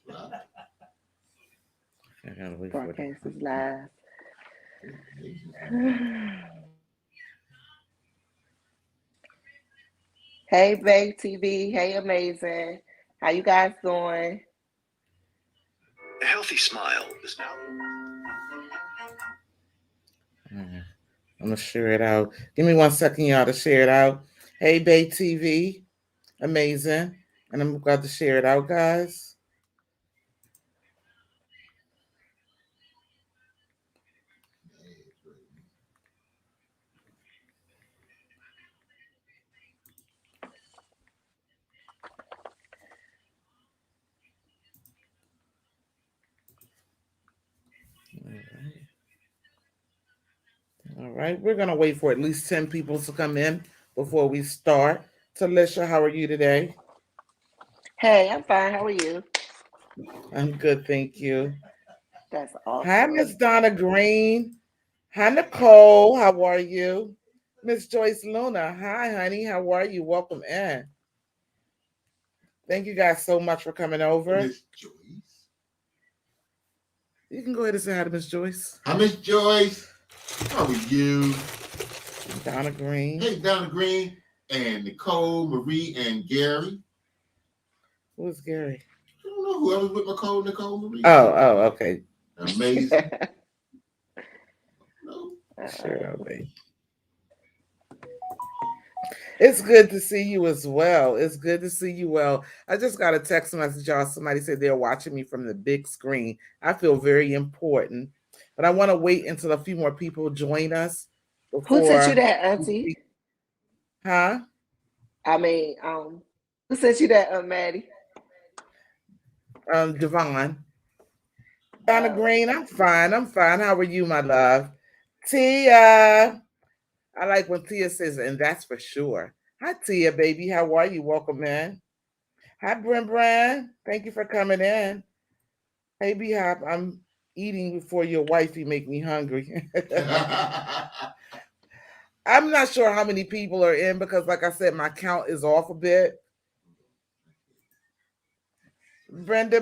I gotta wait for it. Broadcast is live. Hey, Bay TV. Hey, amazing. How you guys doing? A healthy smile is now. I'm gonna share it out. Give me 1 second, y'all, to share it out. Hey, Bay TV, amazing, and I'm about to share it out, guys. All right, we're gonna wait for at least 10 people to come in before we start. Talisha, how are you today? Hey, I'm fine. How are you? I'm good, thank you. That's Hi, Miss awesome. Donna Green. Hi, Nicole. How are you? Miss Joyce Luna. Hi, honey. How are you? Welcome in. Thank you guys so much for coming over. Miss Joyce. You can go ahead and say hi to Miss Joyce. Hi, Miss Joyce. How are you? Donna Green. Hey, Donna Green and Nicole, Marie, and Gary. Who's Gary? I don't know whoever's with Nicole, Marie. Oh, okay. Amazing. No. Sure, babe. It's good to see you as well. It's good to see you well. I just got a text message, y'all. Somebody said they're watching me from the big screen. I feel very important, but I want to wait until a few more people join us Who sent you before. that, Auntie? Huh? I mean, who sent you that, Maddie? Devon. Donna Oh, Green, I'm fine. I'm fine. How are you, my love? Tia. I like when Tia says, and that's for sure. Hi, Tia, baby. How are you? Welcome in. Hi, Bren. Thank you for coming in. Hey, B Hop, I'm eating before your wifey make me hungry. I'm not sure how many people are in because, like I said, my count is off a bit. Brenda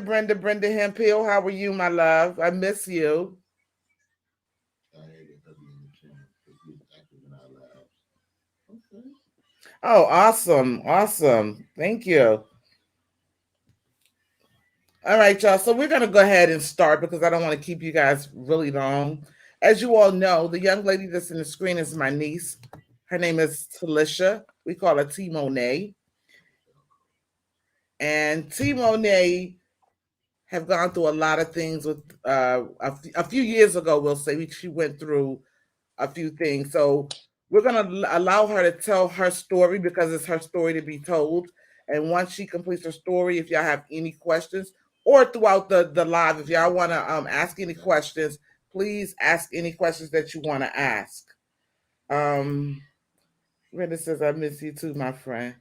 Hemphill, how are you, my love? I miss you. Oh, awesome. Awesome. Thank you. All right, y'all. So we're going to go ahead and start because I don't want to keep you guys really long. As you all know, the young lady that's in the screen is my niece. Her name is Talisha. We call her T Monet. And T Monet have gone through a lot of things with a few years ago, we'll say she went through a few things. So we're going to allow her to tell her story because it's her story to be told. And once she completes her story, if y'all have any questions or throughout the live, if y'all want to ask any questions, please ask any questions that you want to ask. Brenda says, I miss you too, my friend.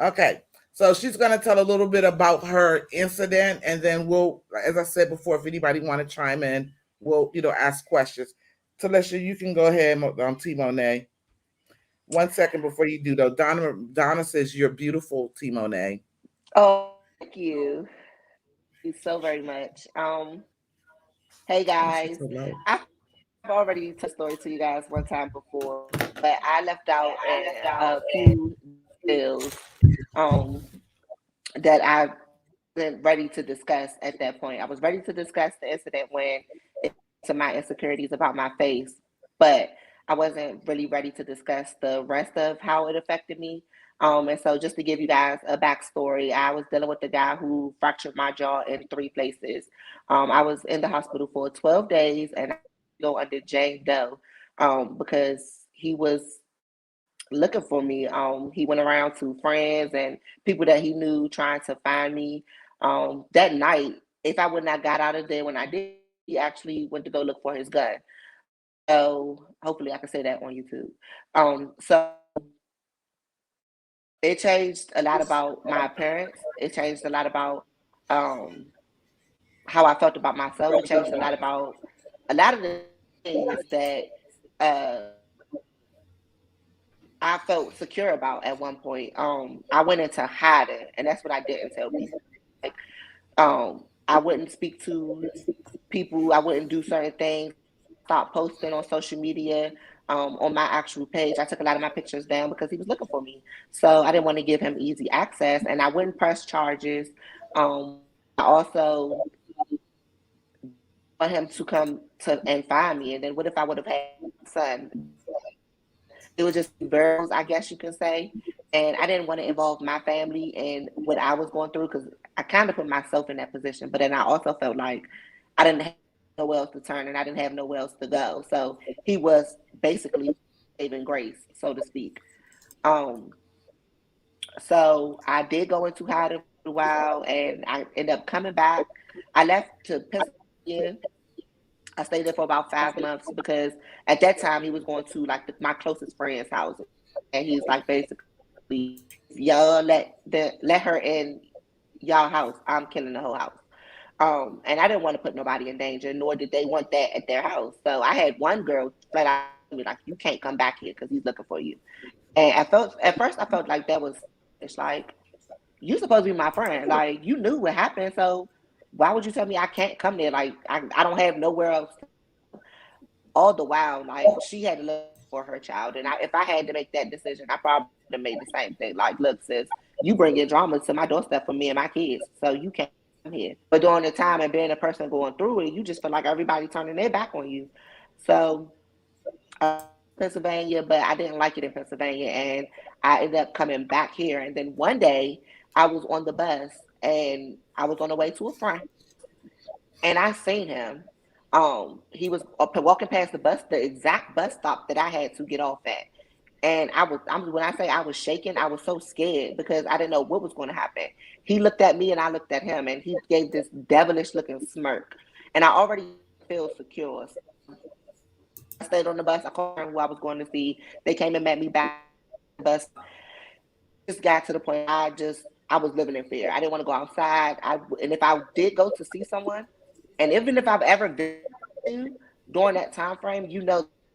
Okay. So she's going to tell a little bit about her incident, and then we'll, as I said before, if anybody want to chime in, we'll, ask questions. Talisha, you can go ahead, T Monet. 1 second before you do though, Donna says you're beautiful, T Monet. oh, thank you. Thank you so very much. Hey Oh, she's guys, so low. I've already told the story to you guys one time before, but I left out a few details um, that I wasn't ready to discuss at that point. I was ready to discuss the incident when it came to my insecurities about my face, but I wasn't really ready to discuss the rest of how it affected me. And so, just to give you guys a backstory, I was dealing with the guy who fractured my jaw in three places. I was in the hospital for 12 days and I go under Jane Doe because he was looking for me. He went around to friends and people that he knew trying to find me. That night, if I would not got out of there when I did, he actually went to go look for his gun. So hopefully I can say that on YouTube. So it changed a lot about my appearance. It changed a lot about um, how I felt about myself. It changed a lot of the things that uh, I felt secure about at one point. I went into hiding, and that's what I didn't tell people. Like, I wouldn't speak to people. I wouldn't do certain things. I stopped posting on social media. On my actual page, I took a lot of my pictures down because he was looking for me. So I didn't want to give him easy access, and I wouldn't press charges. I also want him to come to and find me. And then what if I would have had a son? It was just variables, I guess you can say. And I didn't want to involve my family in what I was going through because I kind of put myself in that position. But then I also felt like I didn't have nowhere else to turn and I didn't have nowhere else to go. So he was basically saving grace, so to speak. Um, so I did go into hiding for a while and I ended up coming back. I left to Pennsylvania. I stayed there for about 5 months because at that time he was going to like my closest friend's house, and he's like basically, y'all let her in y'all house. I'm killing the whole house. And I didn't want to put nobody in danger, nor did they want that at their house. So I had one girl flat out me like, you can't come back here because he's looking for you. And at first I felt like that was it's like you supposed to be my friend. Like you knew what happened, so why would you tell me I can't come there? Like I don't have nowhere else all the while, like she had to look for her child. And if I had to make that decision, I probably would have made the same thing. Like, look, sis, you bring your drama to my doorstep for me and my kids, so you can't come here. But during the time and being a person going through it, you just feel like everybody turning their back on you. So Pennsylvania, but I didn't like it in Pennsylvania, and I ended up coming back here. And then one day, I was on the bus, and I was on the way to a friend, and I seen him. He was walking past the exact bus stop that I had to get off at. And when I say I was shaking, I was so scared because I didn't know what was going to happen. He looked at me and I looked at him and he gave this devilish looking smirk. And I already feel secure. So I stayed on the bus. I called who I was going to see. They came and met me back on the bus. And it just got to the point I was living in fear. I didn't want to go outside. And if I did go to see someone, and even if I've ever been during that time frame,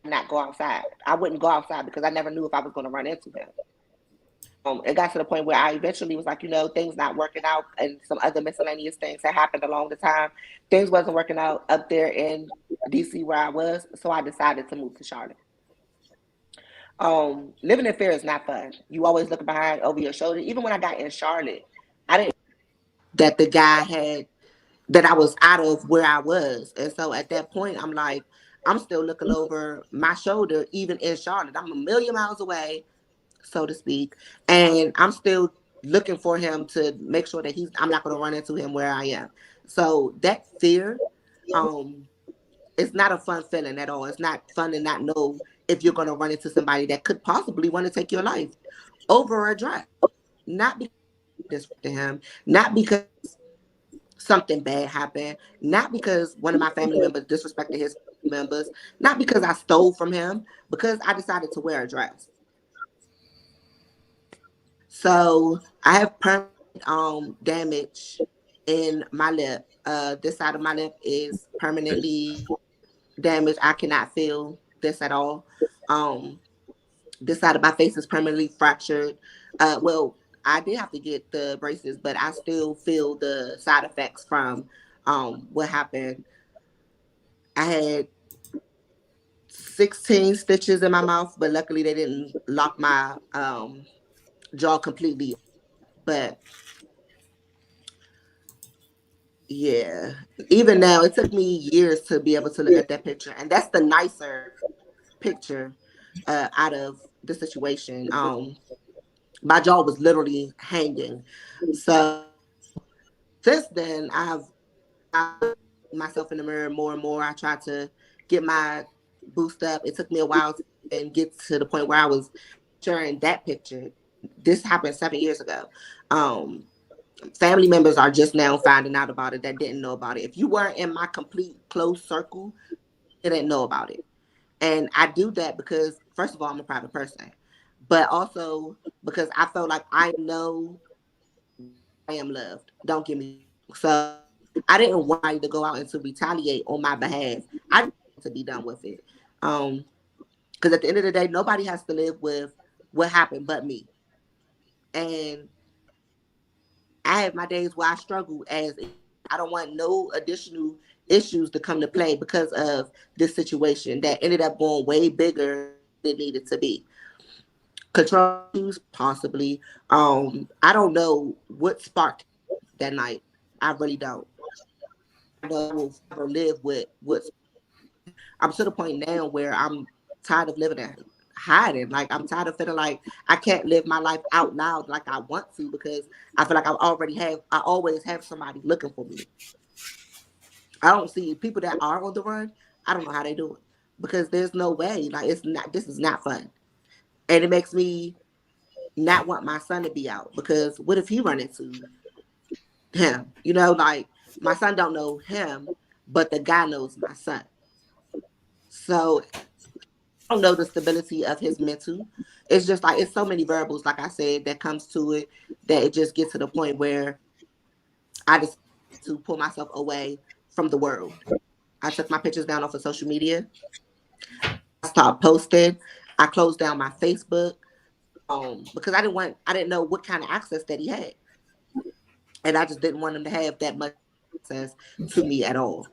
not go outside. I wouldn't go outside because I never knew if I was going to run into him. It got to the point where I eventually was like, things not working out, and some other miscellaneous things that happened along the time. Things wasn't working out up there in DC where I was, so I decided to move to Charlotte. Living in fear is not fun. You always look behind over your shoulder. Even when I got in Charlotte, I didn't that the guy had that I was out of where I was. And so at that point, I'm like, I'm still looking over my shoulder, even in Charlotte. I'm a million miles away, so to speak. And I'm still looking for him to make sure that I'm not going to run into him where I am. So that fear, it's not a fun feeling at all. It's not fun to not know if you're going to run into somebody that could possibly want to take your life over a dress. Not because this to him, not because something bad happened, not because one of my family members disrespected his members, not because I stole from him, because I decided to wear a dress. So I have permanent damage in my lip. This side of my lip is permanently damaged. I cannot feel this at all. Um, this side of my face is permanently fractured. Well, I did have to get the braces, but I still feel the side effects from what happened. I had 16 stitches in my mouth, but luckily they didn't lock my jaw completely. But yeah, even now, it took me years to be able to look at that picture, and that's the nicer picture out of the situation. My jaw was literally hanging. So since then, I look myself in the mirror more and more. I tried to get my boost up. It took me a while to and get to the point where I was sharing that picture. This happened 7 years ago. Um, Family members are just now finding out about it that didn't know about it. If you weren't in my complete close circle, you didn't know about it. And I do that because, first of all, I'm a private person, but also because I felt like I know I am loved. Don't get me wrong. So I didn't want anybody to go out and to retaliate on my behalf. I just wanted to be done with it. Because at the end of the day, nobody has to live with what happened but me. And I have my days where I struggle as I don't want no additional issues to come to play because of this situation that ended up going way bigger than it needed to be. Control issues, possibly. I don't know what sparked that night. I really don't. I know I will forever live with what's. I'm to the point now where I'm tired of living and hiding. Like I'm tired of feeling like I can't live my life out loud like I want to because I feel like I always have somebody looking for me. I don't see people that are on the run. I don't know how they do it because there's no way. Like it's not. This is not fun, and it makes me not want my son to be out because what if he run into him? You know, like my son don't know him, but the guy knows my son. So I don't know the stability of his mental. It's just like it's so many variables, like I said, that comes to it that it just gets to the point where I just to pull myself away from the world. I took my pictures down off of social media. I stopped posting. I closed down my Facebook because I didn't know what kind of access that he had, and I just didn't want him to have that much access to me at all.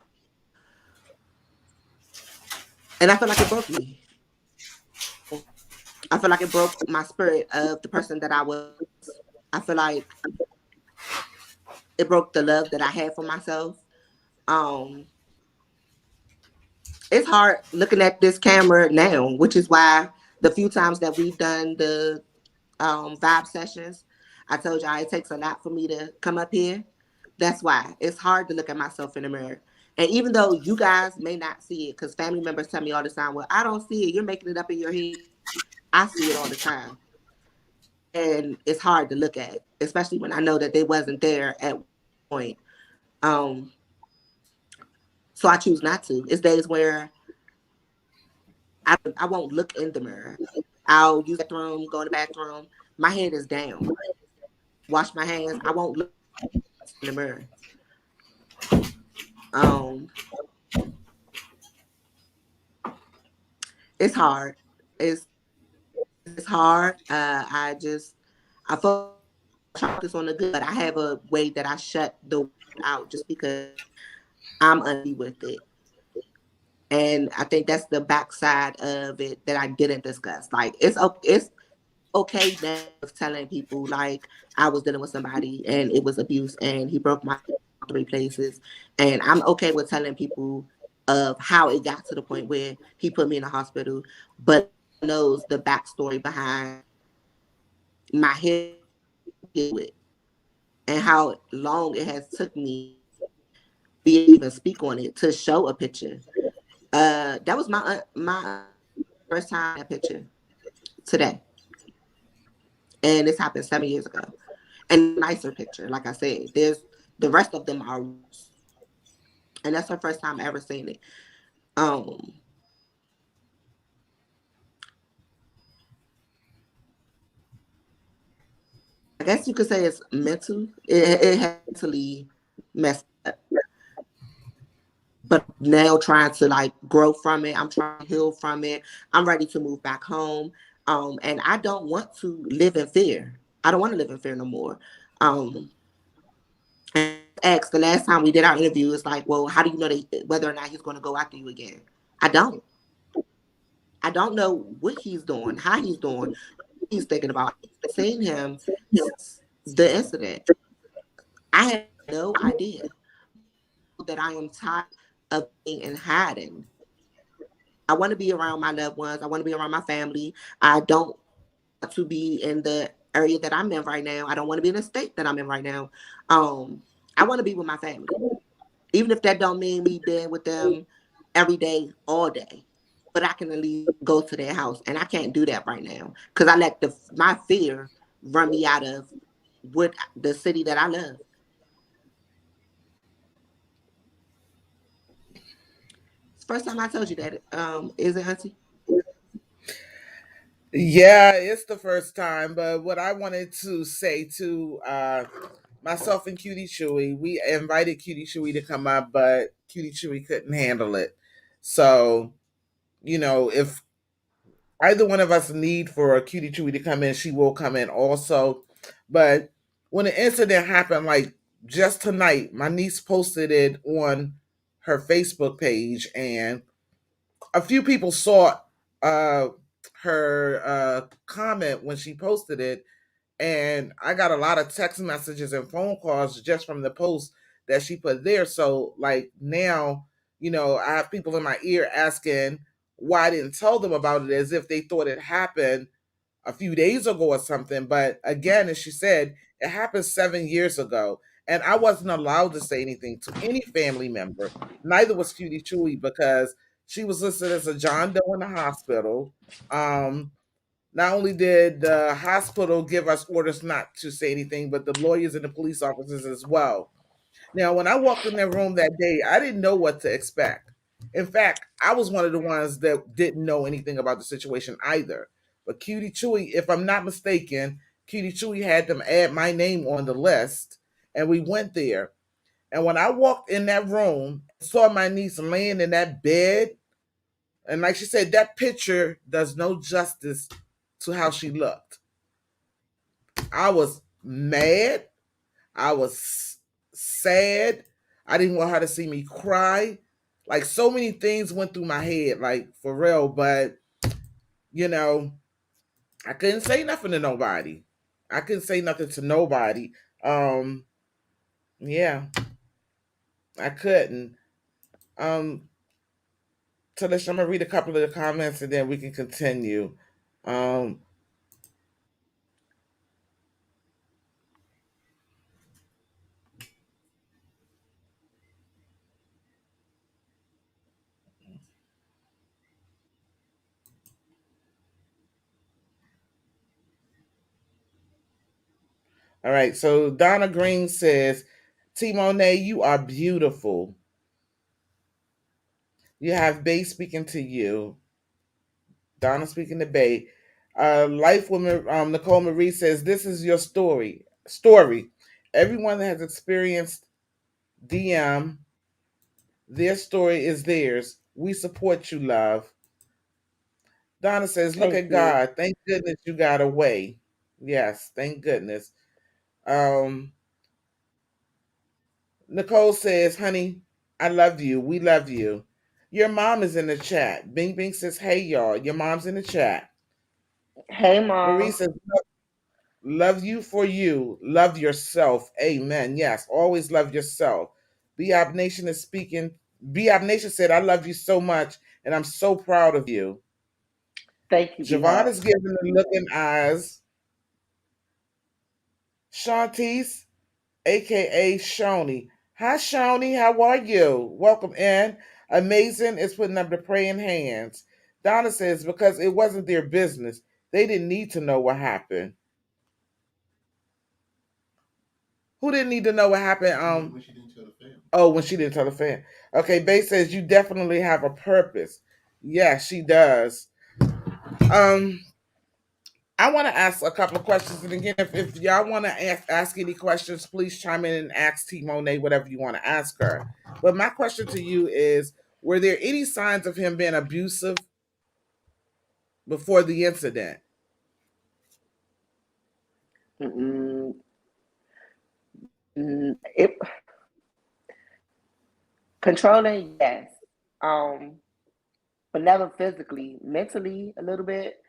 And I feel like it broke me. I feel like it broke my spirit of the person that I was. I feel like it broke the love that I had for myself. Um, it's hard looking at this camera now, which is why the few times that we've done the vibe sessions, I told y'all it takes a lot for me to come up here. That's why it's hard to look at myself in the mirror. And even though you guys may not see it, because family members tell me all the time, well, I don't see it. You're making it up in your head. I see it all the time. And it's hard to look at, especially when I know that they wasn't there at one point. Um, so I choose not to. It's days where I won't look in the mirror. I'll use the bathroom, go in the bathroom. My head is down. Wash my hands. I won't look in the mirror. Um, it's hard. It's it's hard. I focus on the good, but I have a way that I shut the out just because I'm unhappy with it. And I think that's the backside of it that I didn't discuss. Like it's okay now of telling people like I was dealing with somebody and it was abuse and he broke my 3 places, and I'm okay with telling people of how it got to the point where he put me in the hospital, but knows the backstory behind my head with and how long it has took me be able to even speak on it to show a picture. That was my first time that picture today, and this happened 7 years ago. And nicer picture, like I said, there's the rest of them are, and that's her first time ever seeing it. Um, I guess you could say it's mental. It has mentally messed up, but now trying to like grow from it. I'm trying to heal from it. I'm ready to move back home. And I don't want to live in fear. I don't want to live in fear no more. Um, and asked the last time we did our interview, it's like, well, how do you know whether or not he's going to go after you again? I don't. I don't know what he's doing, how he's doing, what he's thinking about. I've seen him since the incident. I have no idea, but I know that I am tired of being in hiding. I want to be around my loved ones. I want to be around my family. I don't want to be in the area that I'm in right now. I don't want to be in the state that I'm in right now. Um, I want to be with my family, even if that don't mean me being with them every day, all day. But I can at least go to their house, and I can't do that right now because I let my fear run me out of what the city that I love. It's the first time I told you that. Is it, Auntie? Yeah, it's the first time. But what I wanted to say to myself and Cutie Chewy, we invited Cutie Chewy to come up, but Cutie Chewy couldn't handle it. So, if either one of us need for a Cutie Chewy to come in, she will come in also. But when the incident happened, like just tonight, my niece posted it on her Facebook page, and a few people saw uh, her comment when she posted it, and I got a lot of text messages and phone calls just from the post that she put there. So like now, I have people in my ear asking why I didn't tell them about it, as if they thought it happened a few days ago or something. But again, as she said, it happened 7 years ago. And I wasn't allowed to say anything to any family member. Neither was Cutie Chewy, because she was listed as a John Doe in the hospital. Um, not only did the hospital give us orders not to say anything, but the lawyers and the police officers as well. Now, when I walked in that room that day, I didn't know what to expect. In fact, I was one of the ones that didn't know anything about the situation either. But Cutie Chewy, if I'm not mistaken, Cutie Chewy had them add my name on the list, and we went there. And when I walked in that room, saw my niece laying in that bed, and like she said, that picture does no justice to how she looked. I was mad. I was sad. I didn't want her to see me cry. Like, so many things went through my head, like for real. But you know, I couldn't say nothing to nobody. I couldn't say nothing to nobody. Um, yeah, I couldn't. Um, Talisha, I'm gonna read a couple of the comments and then we can continue. Um, all right, so Donna Green says, T Monet, you are beautiful. You have Bay speaking to you. Donna speaking to Bay. Life woman Nicole Marie says, this is your story. Story. Everyone that has experienced DM, their story is theirs. We support you, love. Donna says, look Thank at you. God. Thank goodness you got away. Yes, thank goodness. Um, Nicole says, honey, I love you. We love you. Your mom is in the chat. Bing Bing says, hey, y'all. Your mom's in the chat. Hey, Marie Mom. says, love you for you. Love yourself. Amen. Yes, always love yourself. Beob Nation is speaking. Beob Nation said, I love you so much, and I'm so proud of you. Thank you, Javon B-Hop. is giving the looking eyes. Shantice, aka Shoni. Hi, Shoni. How are you? Welcome in. Amazing is putting up the praying hands. Donna says, because it wasn't their business. They didn't need to know what happened. Who didn't need to know what happened? When she didn't tell the family. Oh, when she didn't tell the fan. Okay, Bay says you definitely have a purpose. Yeah, she does. Um, I want to ask a couple of questions, and again, if y'all want to ask any questions, please chime in and ask T Monet whatever you want to ask her. But my question to you is: were there any signs of him being abusive before the incident? Mm-mm. It controlling, yes. Um, but never physically. Mentally, a little bit,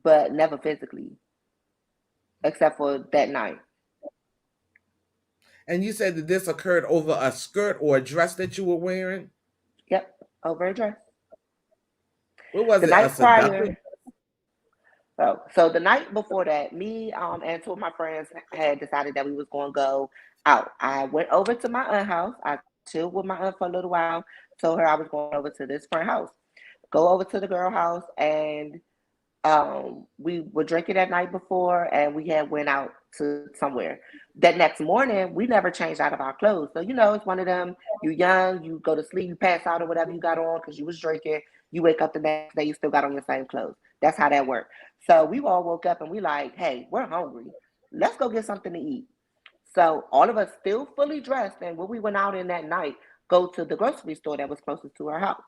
but never physically, except for that night. And you said that this occurred over a skirt or a dress that you were wearing. Yep, over a dress. What was The it? A night seductive? prior, so the night before that, me and two of my friends had decided that we was going to go out. I went over to my aunt's house. I chilled with my aunt for a little while. Told her I was going over to this friend house. Go over to the girl house, and we were drinking that night before, and we had went out to somewhere. That next morning, we never changed out of our clothes. So it's one of them. You young, you go to sleep, you pass out or whatever you got on because you was drinking. You wake up the next day, you still got on your same clothes. That's how that worked. So we all woke up and we like, hey, we're hungry. Let's go get something to eat. So all of us still fully dressed, and when we went out in that night, go to the grocery store that was closest to our house.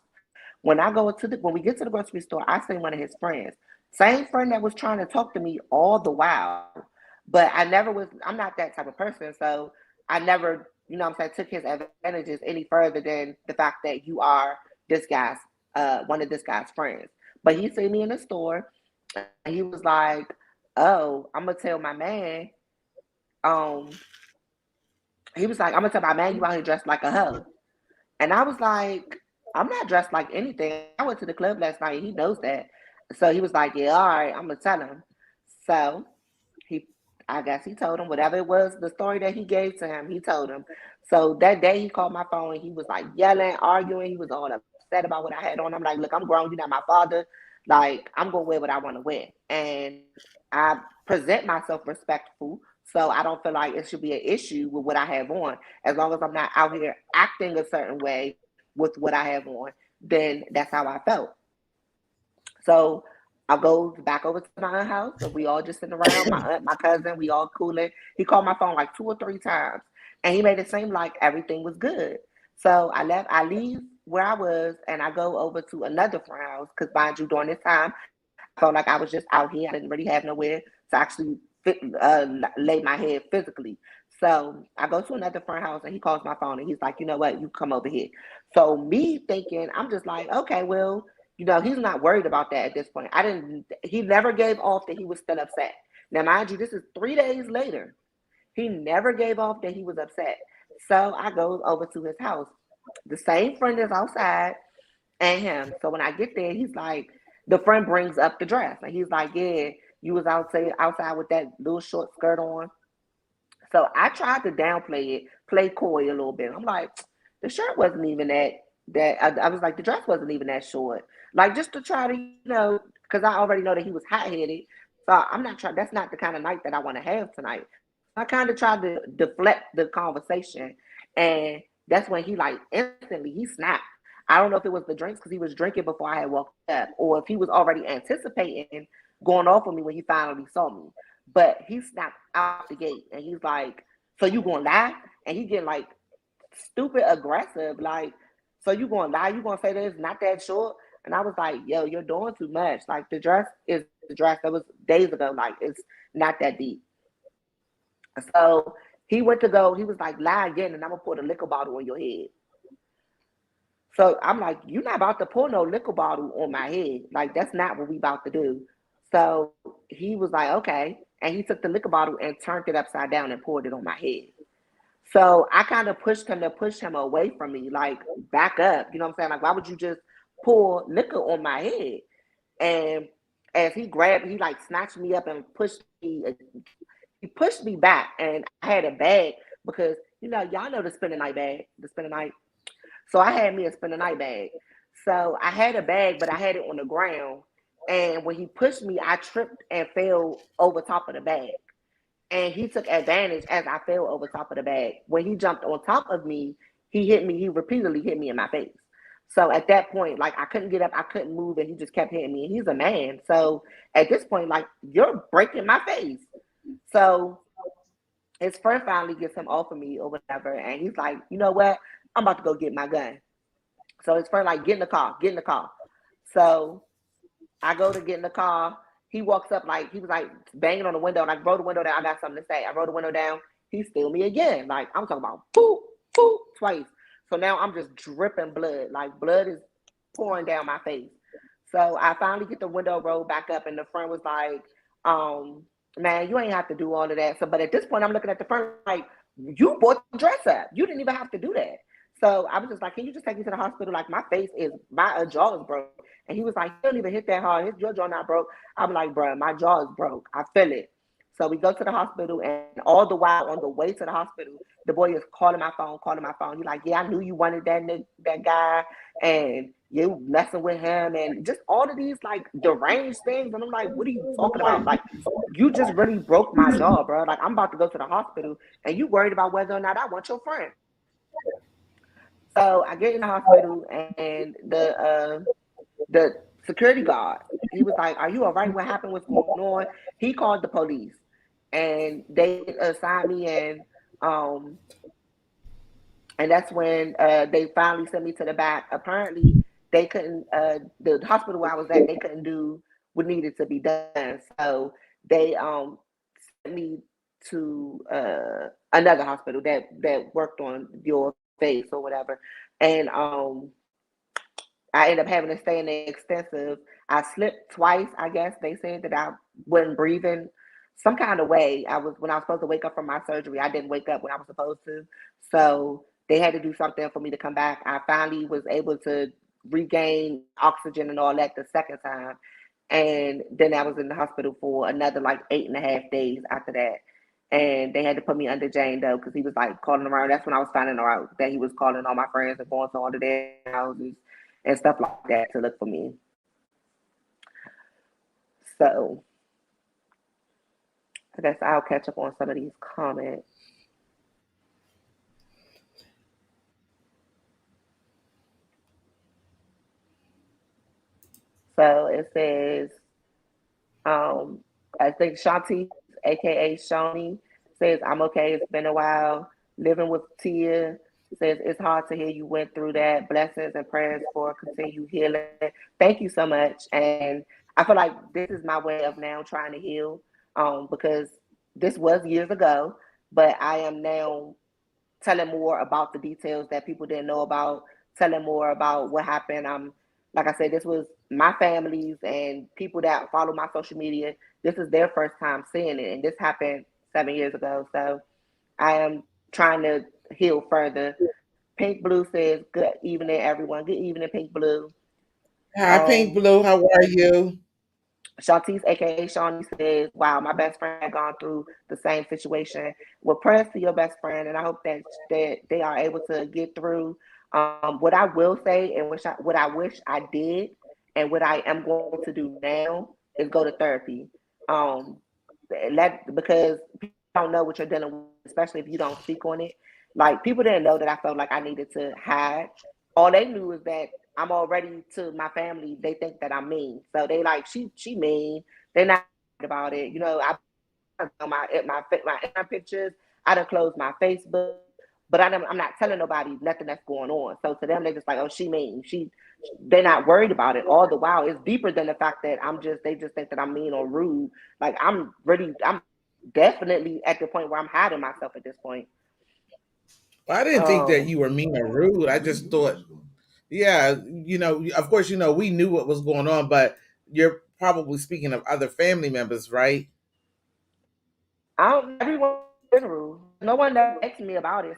When we get to the grocery store, I see one of his friends. Same friend that was trying to talk to me all the while. But I'm not that type of person. So I never, took his advantages any further than the fact that you are this guy's one of this guy's friends. But he seen me in the store and he was like, "Oh, I'm gonna tell my man." Um, he was like, "I'm gonna tell my man you out here dressed like a hoe." And I was like, "I'm not dressed like anything. I went to the club last night. He knows that." So he was like, "Yeah, all right, I'm gonna tell him." So he, I guess he told him whatever it was, the story that he gave to him, he told him. So that day he called my phone and he was like yelling, arguing. He was all upset about what I had on. I'm like, look, I'm grown. You're not my father. Like, I'm going to wear what I want to wear. And I present myself respectful. So I don't feel like it should be an issue with what I have on. As long as I'm not out here acting a certain way with what I have on, then that's how I felt. So I go back over to my aunt's house and we all just sitting around, my aunt, my cousin, we all cooling. He called my phone like 2 or 3 times and he made it seem like everything was good. So I leave where I was and I go over to another friend house because mind you, during this time, I felt like I was just out here. I didn't really have nowhere to actually lay my head physically. So I go to another friend house and he calls my phone and he's like, you know what, you come over here. So me thinking, I'm just like, okay, well, he's not worried about that at this point. He never gave off that he was still upset. Now, mind you, this is 3 days later. He never gave off that he was upset. So I go over to his house. The same friend is outside and him. So when I get there, he's like, the friend brings up the dress. And he's like, yeah, you was outside with that little short skirt on. So I tried to downplay it, play coy a little bit. I'm like, the shirt wasn't even that I was like, the dress wasn't even that short. Like just to try to, because I already know that he was hot headed. So I'm not trying. That's not the kind of night that I want to have tonight. I kind of tried to deflect the conversation, and that's when he like instantly he snapped. I don't know if it was the drinks because he was drinking before I had walked up, or if he was already anticipating going off on me when he finally saw me. But he snapped out the gate, and he's like, "So you gonna lie?" And he getting like stupid aggressive, like, "So you gonna lie? You gonna say that it's not that short?" And I was like, "Yo, you're doing too much. Like the dress is the dress that was days ago. Like it's not that deep." So he went to go. He was like, "Lie again, and I'm gonna put a liquor bottle on your head." So I'm like, "You're not about to pour no liquor bottle on my head. Like that's not what we about to do." So he was like, "Okay," and he took the liquor bottle and turned it upside down and poured it on my head. So I kind of pushed him to push him away from me, like back up. You know what I'm saying? Like, why would you just pour liquor on my head? And as he like snatched me up and pushed me. He pushed me back, and I had a bag because y'all know the spend the night bag, the spend the night. So I had me a spend the night bag. So I had a bag, but I had it on the ground. And when he pushed me, I tripped and fell over top of the bag. And he took advantage as I fell over top of the bag. When he jumped on top of me, he hit me. He repeatedly hit me in my face. So at that point, like I couldn't get up, I couldn't move, and he just kept hitting me. And he's a man, so at this point, like you're breaking my face. So his friend finally gets him off of me or whatever, and he's like, "You know what? I'm about to go get my gun." So his friend like, "Get in the car, get in the car." So I go to get in the car. He walks up like he was like banging on the window, and I roll the window down. I got something to say. I roll the window down. He steal me again. Like I'm talking about boop, boop, twice. So now I'm just dripping blood. Like blood is pouring down my face. So I finally get the window rolled back up, and the friend was like, "Man, you ain't have to do all of that." So, but at this point, I'm looking at the friend like, "You bought the dress up. You didn't even have to do that." So I was just like, "Can you just take me to the hospital? Like my face is my jaw is broke." And he was like, "He don't even hit that hard. Your jaw not broke." I'm like, "Bro, my jaw is broke. I feel it." So we go to the hospital, and all the while on the way to the hospital, the boy is calling my phone, calling my phone. He's like, "Yeah, I knew you wanted that guy, and you messing with him, and just all of these like deranged things." And I'm like, "What are you talking about? Like, you just really broke my jaw, bro. Like, I'm about to go to the hospital, and you worried about whether or not I want your friend." So I get in the hospital, and the security guard, he was like, "Are you all right? What happened? What's going on?" He called the police, and they assigned me in. Um, and that's when they finally sent me to the back. Apparently, they couldn't. The hospital where I was at, they couldn't do what needed to be done. So they sent me to another hospital that worked on your face or whatever, and I ended up having to stay in there extensive. I slipped twice. I guess they said that I wasn't breathing some kind of way. I was when I was supposed to wake up from my surgery. I didn't wake up when I was supposed to, so they had to do something for me to come back. I finally was able to regain oxygen and all that the second time, and then I was in the hospital for another like 8.5 days after that. And they had to put me under Jane Doe because he was like calling around. That's when I was finding out that he was calling all my friends and going to all of their houses and stuff like that to look for me. So I guess I'll catch up on some of these comments. So it says, I think Shanti, aka Shawnee, says, I'm okay. It's been a while. Living with Tia says, it's hard to hear you went through that. Blessings and prayers for continued healing. Thank you so much. And I feel like this is my way of now trying to heal because this was years ago, but I am now telling more about the details that people didn't know about, telling more about what happened. Like I said, this was my family's and people that follow my social media. This is their first time seeing it, and this happened 7 years ago. So I am trying to heal further. Pink Blue says, "Good evening, everyone. Good evening, Pink Blue." Hi, Pink Um, Blue. How are you? Shantice, aka Shawnee, says, "Wow, my best friend had gone through the same situation. Well, prayers to your best friend, and I hope that they are able to get through." What I will say, and what I wish I did, and what I am going to do now is go to therapy. Um, because people don't know what you're dealing with, especially if you don't speak on it. Like people didn't know that I felt like I needed to hide. All they knew is that I'm already to my family. They think that I'm mean, so they like she mean. They're not about it. You know, I on my pictures. I done closed my Facebook, but I'm not telling nobody nothing that's going on. So to them, they just like, oh, she mean. They're not worried about it. All the while, it's deeper than the fact that they just think that I'm mean or rude. Like I'm definitely at the point where I'm hiding myself at this point. Well, I didn't think that Um, you were mean or rude. I just thought, yeah, of course, we knew what was going on, but you're probably speaking of other family members, right? I don't everyone in general. No one never asked me about it.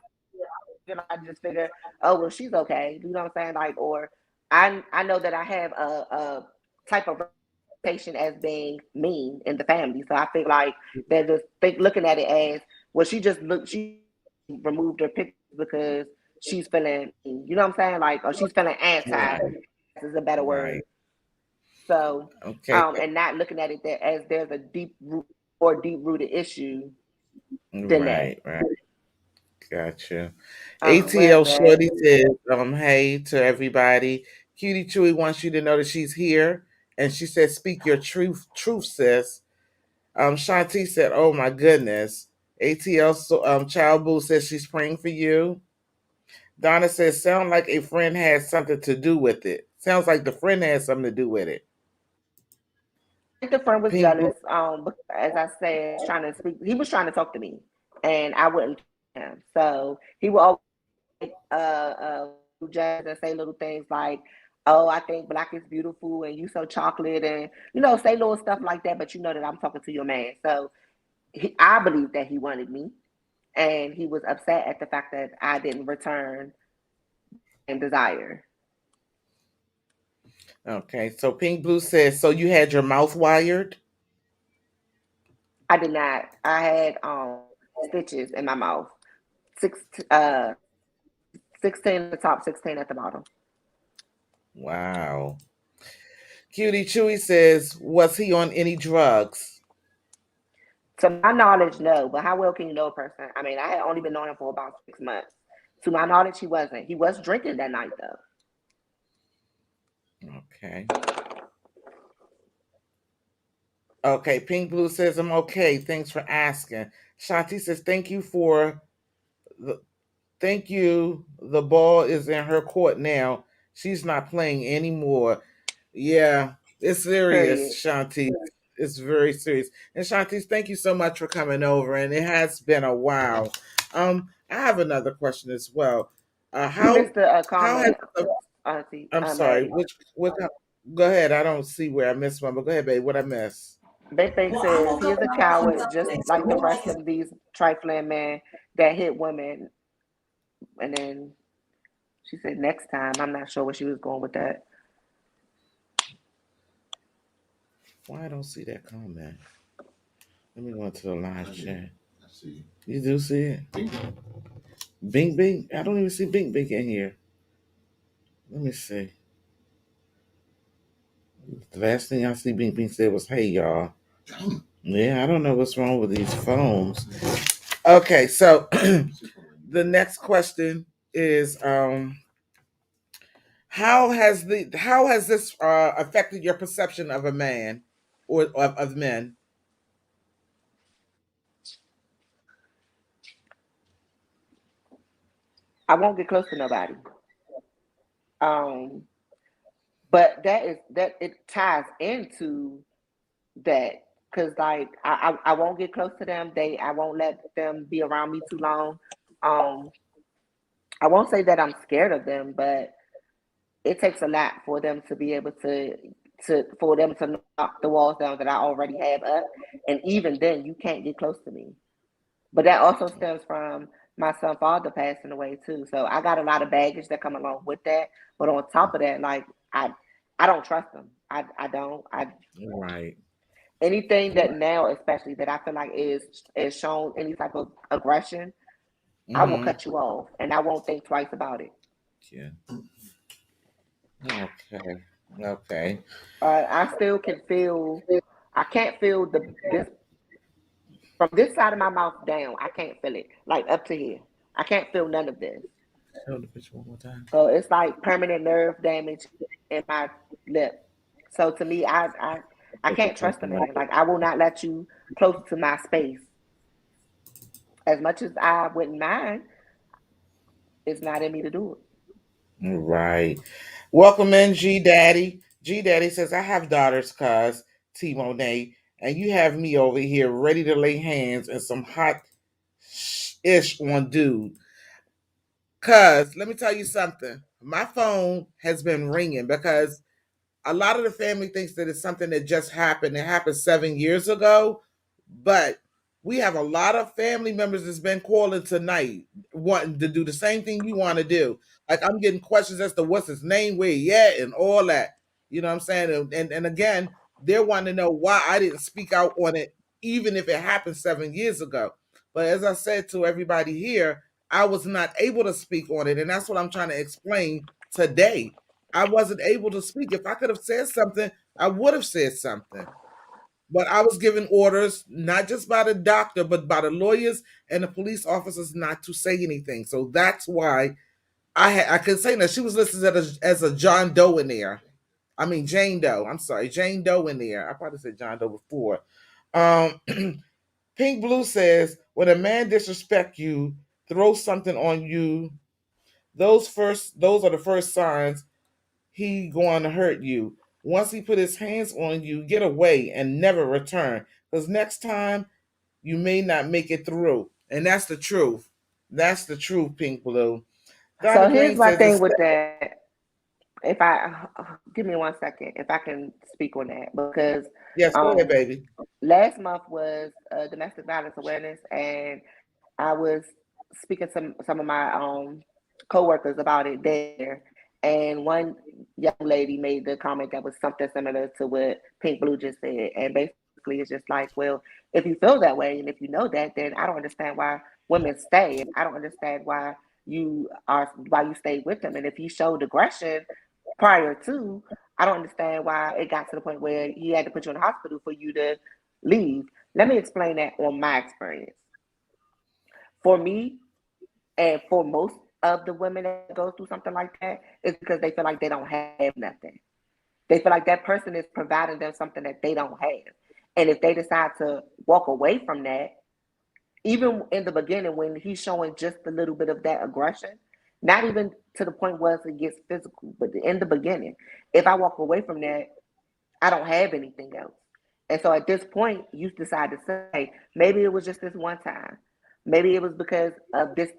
I just figure, oh well, she's okay. You know what I'm saying? Like, or I know that I have a type of reputation as being mean in the family, so I feel like they're just looking at it as well. She removed her pictures because she's feeling mean. You know what I'm saying? Like, or she's feeling anti. Right. Is a better word. Right. So, Okay. and not looking at it as there's a deep rooted issue than that. Right. Right. Gotcha. Where's ATL that? Shorty says, hey to everybody. Cutie Chewy wants you to know that she's here. And she said, speak your truth, sis. Shanti said, oh my goodness. ATL Child Boo says she's praying for you. Donna says, sound like a friend has something to do with it. Sounds like the friend has something to do with it. I think the friend was Pink Blue. jealous. Because as I said, trying to speak. He was trying to talk to me, and I wouldn't talk to him. So he would always judge and say little things like, "Oh, I think black is beautiful, and you so chocolate," and say little stuff like that. But you know that I'm talking to your man. So I believe that he wanted me, and he was upset at the fact that I didn't return and desire. Okay, so Pink Blue says, so you had your mouth wired? I did not. I had stitches in my mouth. Six uh 16 at the top, 16 at the bottom. Wow. Cutie Chewy says, was he on any drugs? To my knowledge, no. But how well can you know a person? I mean, I had only been knowing him for about 6 months. To my knowledge, he wasn't. He was drinking that night, though. Okay. Okay, Pink Blue says, I'm okay. Thanks for asking. Shanti says, the thank you. The ball is in her court now. She's not playing anymore. Yeah, it's serious, Period. Shanti. it's very serious. And Shantice, thank you so much for coming over. And it has been a while. I have another question as well. You missed a how has comment, Auntie I'm sorry, Maddie. which what go ahead. I don't see where I missed one, but go ahead, babe. What I miss? Big Bang says he is a coward, just like the rest of these trifling men that hit women. And then she said next time. I'm not sure where she was going with that. Why I don't see that comment? Let me go into the live chat. I see. You do see it? Bing. Bing Bing. I don't even see Bing Bing in here. Let me see. The last thing I see Bing Bing said was, "Hey y'all." Dang. Yeah, I don't know what's wrong with these phones. Okay, so the next question is, how has this affected your perception of a man or of men? I won't get close to nobody. Um, but that it ties into that because like I won't get close to them. I won't let them be around me too long. Um, I won't say that I'm scared of them, but it takes a lot for them to be able to for them to knock the walls down that I already have up. And even then, you can't get close to me. But that also stems from my son father passing away too. So I got a lot of baggage that come along with that. But on top of that, like I don't trust them. I don't. I Right. anything that now, especially that I feel like is shown any type of aggression, I will Mm-hmm. cut you off, and I won't think twice about it. Yeah. Okay. Okay. I still can feel. I can't feel the this from this side of my mouth down. I can't feel it like up to here. I can't feel none of this. Show the picture one more time. So it's like permanent nerve damage in my lip. So to me, I Put the can't trust a person right. man. Like I will not let you close to my space. As much as I wouldn't mind, it's not in me to do it. Right. Welcome in, G Daddy. G Daddy says, I have daughters, cuz T Monet, and you have me over here ready to lay hands and some hot ish on dude. Cuz, let me tell you something. My phone has been ringing because a lot of the family thinks that it's something that just happened. It happened 7 years ago, but we have a lot of family members that's been calling tonight wanting to do the same thing you want to do. Like I'm getting questions as to what's his name, where he at, and all that. You know what I'm saying? And again, they're wanting to know why I didn't speak out on it, even if it happened 7 years ago. But as I said to everybody here, I was not able to speak on it, and that's what I'm trying to explain today. I wasn't able to speak. If I could have said something, I would have said something. But I was given orders, not just by the doctor, but by the lawyers and the police officers, not to say anything. So that's why I could say that she was listed as a John Doe in there. I mean Jane Doe. I'm sorry, Jane Doe in there. I probably said John Doe before. Um, Pink Blue says, when a man disrespect you, throws something on you, those are the first signs he going to hurt you. Once he put his hands on you, get away and never return. Because next time you may not make it through. And that's the truth. That's the truth, Pink Blue. Donna So here's Green my says thing it's with that. If I give me 1 second, if I can speak on that, because yes, go ahead, um, baby. last month was domestic violence awareness, and I was speaking to some of my coworkers about it there, and one young lady made the comment that was something similar to what Pink Blue just said, and basically it's just like, well, if you feel that way and if you know that, then I don't understand why women stay, and I don't understand why you stayed with them, and if he showed aggression prior to, I don't understand why it got to the point where he had to put you in the hospital for you to leave. Let me explain that on my experience. For me, and for most of the women that go through something like that, it's because they feel like they don't have nothing. They feel like that person is providing them something that they don't have. And if they decide to walk away from that, even in the beginning when he's showing just a little bit of that aggression, not even to the point where it gets physical, but in the beginning, if I walk away from that, I don't have anything else. And so at this point, you decide to say, maybe it was just this one time. Maybe it was because of this.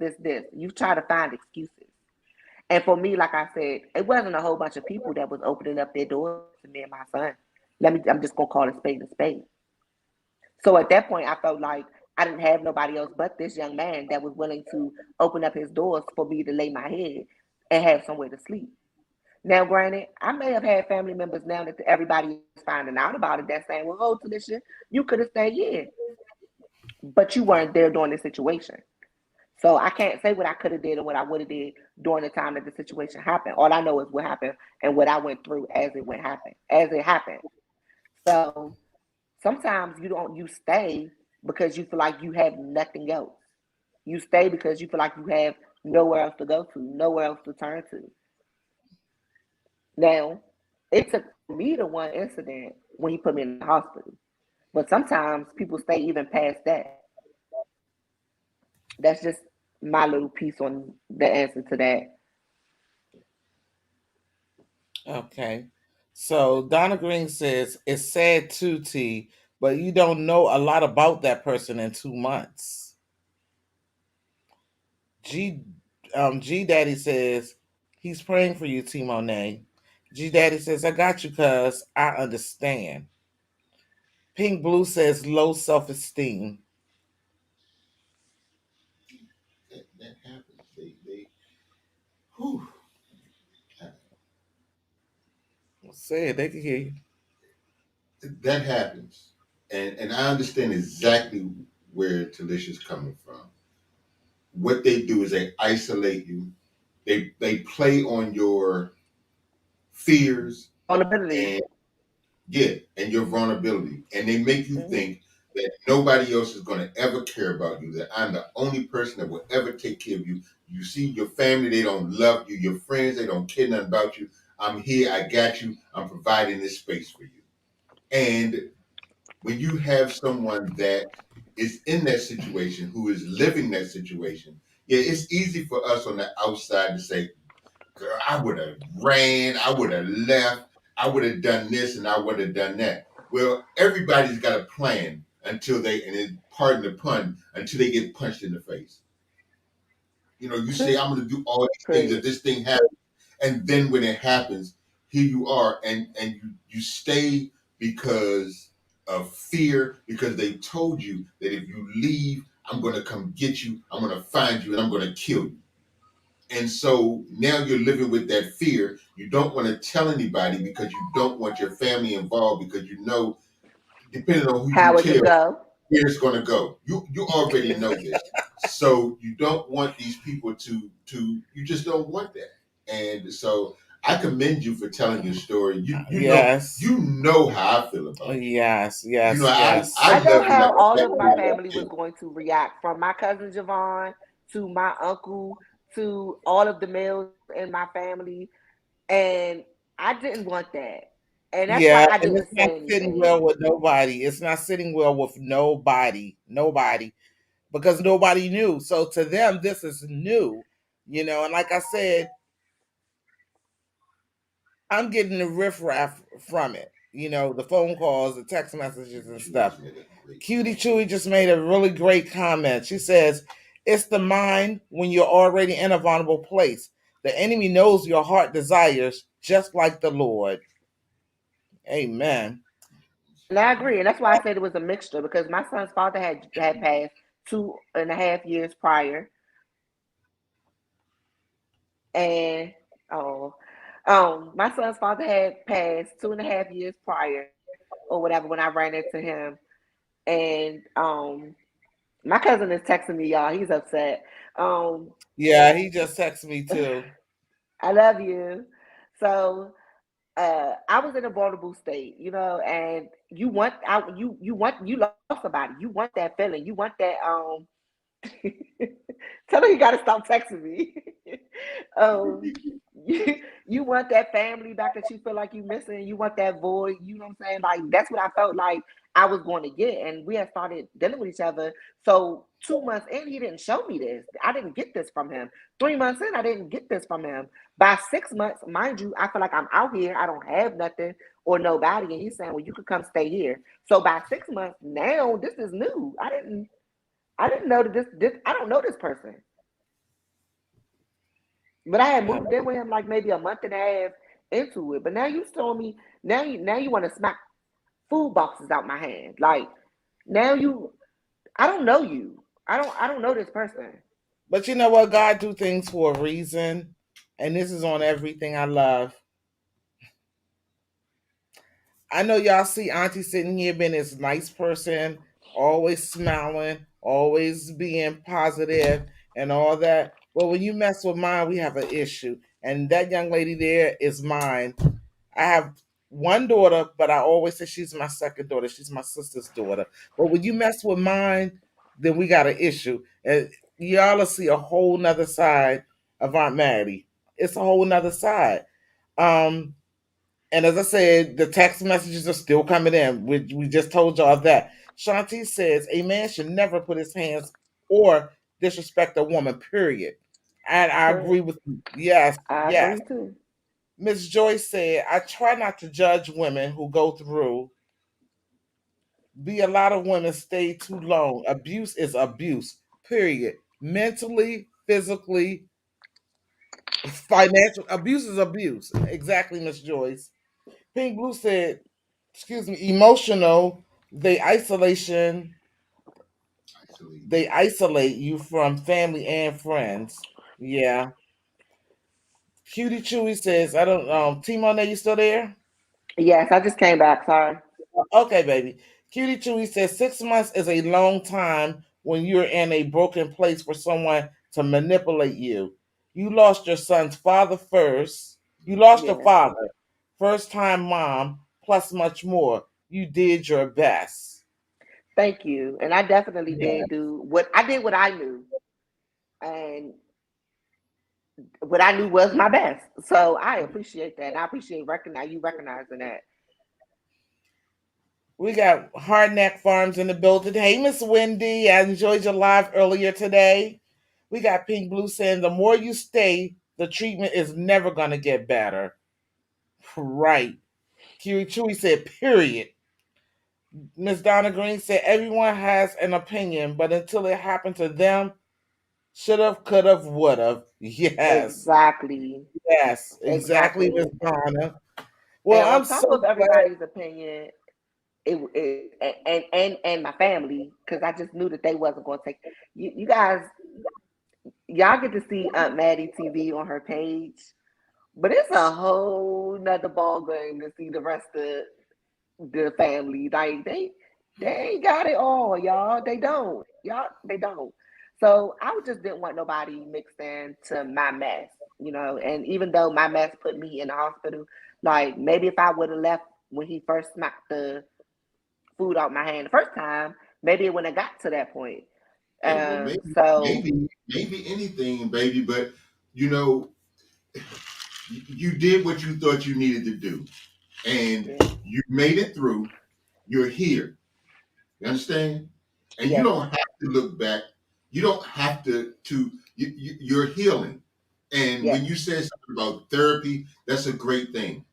You try to find excuses. And for me, like I said, it wasn't a whole bunch of people that was opening up their doors to me and my son. I'm just gonna call it spade a spade. So at that point, I felt like I didn't have nobody else but this young man that was willing to open up his doors for me to lay my head and have somewhere to sleep. Now, granted, I may have had family members now that everybody is finding out about it that's saying, well, oh, Talisha, you could have stayed here, but you weren't there during the situation. So I can't say what I could have did or what I would have did during the time that the situation happened. All I know is what happened and what I went through as it happened. So sometimes you stay because you feel like you have nothing else. You stay because you feel like you have nowhere else to go to, nowhere else to turn to. Now, it took me to one incident when he put me in the hospital. But sometimes people stay even past that. That's just my little piece on the answer to that. Okay. So Donna Green says it's sad too, T, but you don't know a lot about that person in 2 months. G G Daddy says he's praying for you, T Monet. G Daddy says, I got you, cuz I understand. Pink Blue says low self-esteem. That happens. Whew, Say it, they can hear you. that happens, and I understand exactly where Talisha's coming from. What they do is they isolate you. They play on your fears Vulnerability. and yeah, and your vulnerability, and they make you Mm-hmm. think that nobody else is going to ever care about you. That I'm the only person that will ever take care of you. You see, your family, they don't love you. Your friends, they don't care nothing about you. I'm here. I got you. I'm providing this space for you. And when you have someone that is in that situation, who is living that situation, yeah, it's easy for us on the outside to say, girl, I would have ran, I would have left, I would have done this and I would have done that. Well, everybody's got a plan until they, and it, pardon the pun, until they get punched in the face. You know, you say, I'm going to do all these things if Period. this thing happens. And then when it happens, here you are, and you stay because of fear, because they told you that if you leave, I'm going to come get you, I'm going to find you, and I'm going to kill you. And so now you're living with that fear. You don't want to tell anybody because you don't want your family involved because you know, depending on who you How it could tell, go. where it's going to go. You already know this, so you don't want these people to. You just don't want that, and so I commend you for telling your story. Yes. You know how I feel about you. Yes, You know yes, I I yes. know love you like how a all of my family like family was you. going to react, from my cousin Javon to my uncle to all of the males in my family. And I didn't want that. And that's why Yeah, I and didn't it's not say sitting anything. well with nobody. It's not sitting well with nobody, because nobody knew. So to them, this is new, And like I said, I'm getting the riffraff from it. The phone calls, the text messages, and Chewy's stuff. made a great Cutie comment. Chewy just made a really great comment. She says, it's the mind when you're already in a vulnerable place. The enemy knows your heart desires, just like the Lord. Amen. And I agree. And that's why I said it was a mixture, because my son's father had passed 2.5 years prior. And oh, my son's father had passed 2.5 years prior or whatever when I ran into him. And my cousin is texting me, y'all. He's upset. Um, Yeah, he just texted me too. I love you. So I was in a vulnerable state, and you lost somebody. You want that feeling. You want that tell her you gotta stop texting me. um you want that family back that you feel like you missing. You want that void. You know what I'm saying? Like that's what I felt like I was going to get. And we had started dealing with each other. So 2 months in, he didn't show me this. I didn't get this from him. 3 months in, I didn't get this from him. By 6 months, mind you, I feel like I'm out here. I don't have nothing or nobody. And he's saying, well, you could come stay here. So by 6 months, now this is new. I didn't know that this I don't know this person. But I had moved in with him like maybe a month and a half into it. But now you showing me now you want to smack food boxes out my hand. Like now you I don't know you. I don't know this person. But you know what? God do things for a reason. And this is on everything I love. I know y'all see Auntie sitting here being this nice person, always smiling, always being positive and all that. Well, when you mess with mine, we have an issue. And that young lady there is mine. I have one daughter, but I always say she's my second daughter. She's my sister's daughter. But when you mess with mine, then we got an issue. And y'all will see a whole nother side of Aunt Mattie. It's a whole nother side. Um, and as I said, the text messages are still coming in. We just told y'all that. Shanti says a man should never put his hands or disrespect a woman, period. And I agree Period. with you. Yes, I yes. agree too. Miss Joyce said, I try not to judge women who go through. Be a lot of women stay too long. Abuse is abuse, period. Mentally, physically, financial abuse is abuse. Exactly, Miss Joyce. Pink Blue said, excuse me, emotional, they isolation, Actually, they isolate you from family and friends. Yeah. Cutie Chewy says, I don't Timon, are you still there? Yes, I just came back. Sorry. Okay, baby. Cutie Chewy says 6 months is a long time when you're in a broken place for someone to manipulate you. You lost your son's father first. You lost a Yeah. father, first time mom, plus much more. You did your best. Thank you. And I definitely Yeah. did do what I did what I knew. And what I knew was my best. So I appreciate that. And I appreciate you recognizing that. We got Hardneck Farms in the building. Hey, Miss Wendy, I enjoyed your live earlier today. We got Pink Blue saying the more you stay, the treatment is never going to get better. Right. Kiri Chewy said, period. Miss Donna Green said, everyone has an opinion, but until it happened to them, should have, could have, would have. Yes. Exactly. Yes. Exactly, Miss Exactly. Donna. Well, And I'm on top so of glad. everybody's opinion, and my family, because I just knew that they wasn't going to take you guys. Y'all get to see Aunt Maddie TV on her page, but it's a whole nother ball game to see the rest of the family. Like they ain't got it all, y'all. They don't. Y'all, they don't. So I just didn't want nobody mixed into my mess, And even though my mess put me in the hospital, like maybe if I would have left when he first smacked the food out my hand the first time, maybe it wouldn't have got to that point. hey, well, maybe, So maybe anything, baby, but you know, you did what you thought you needed to do, and yeah, you made it through. You're here. You understand? And you yes, don't have to look back. You don't have to you're healing. And yes, when you said something about therapy, that's a great thing.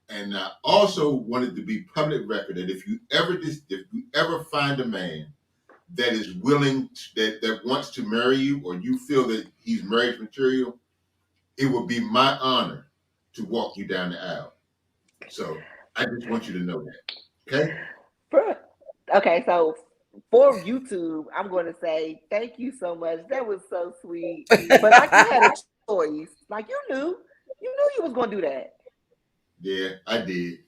And I also wanted to be public record that if you ever find a man that is willing that wants to marry you, or you feel that he's marriage material, it would be my honor to walk you down the aisle. So I just want you to know that. Okay? For, okay, so for YouTube, I'm going to say thank you so much. That was so sweet. But like you had a choice. Like you knew you was going to do that. Yeah, I did.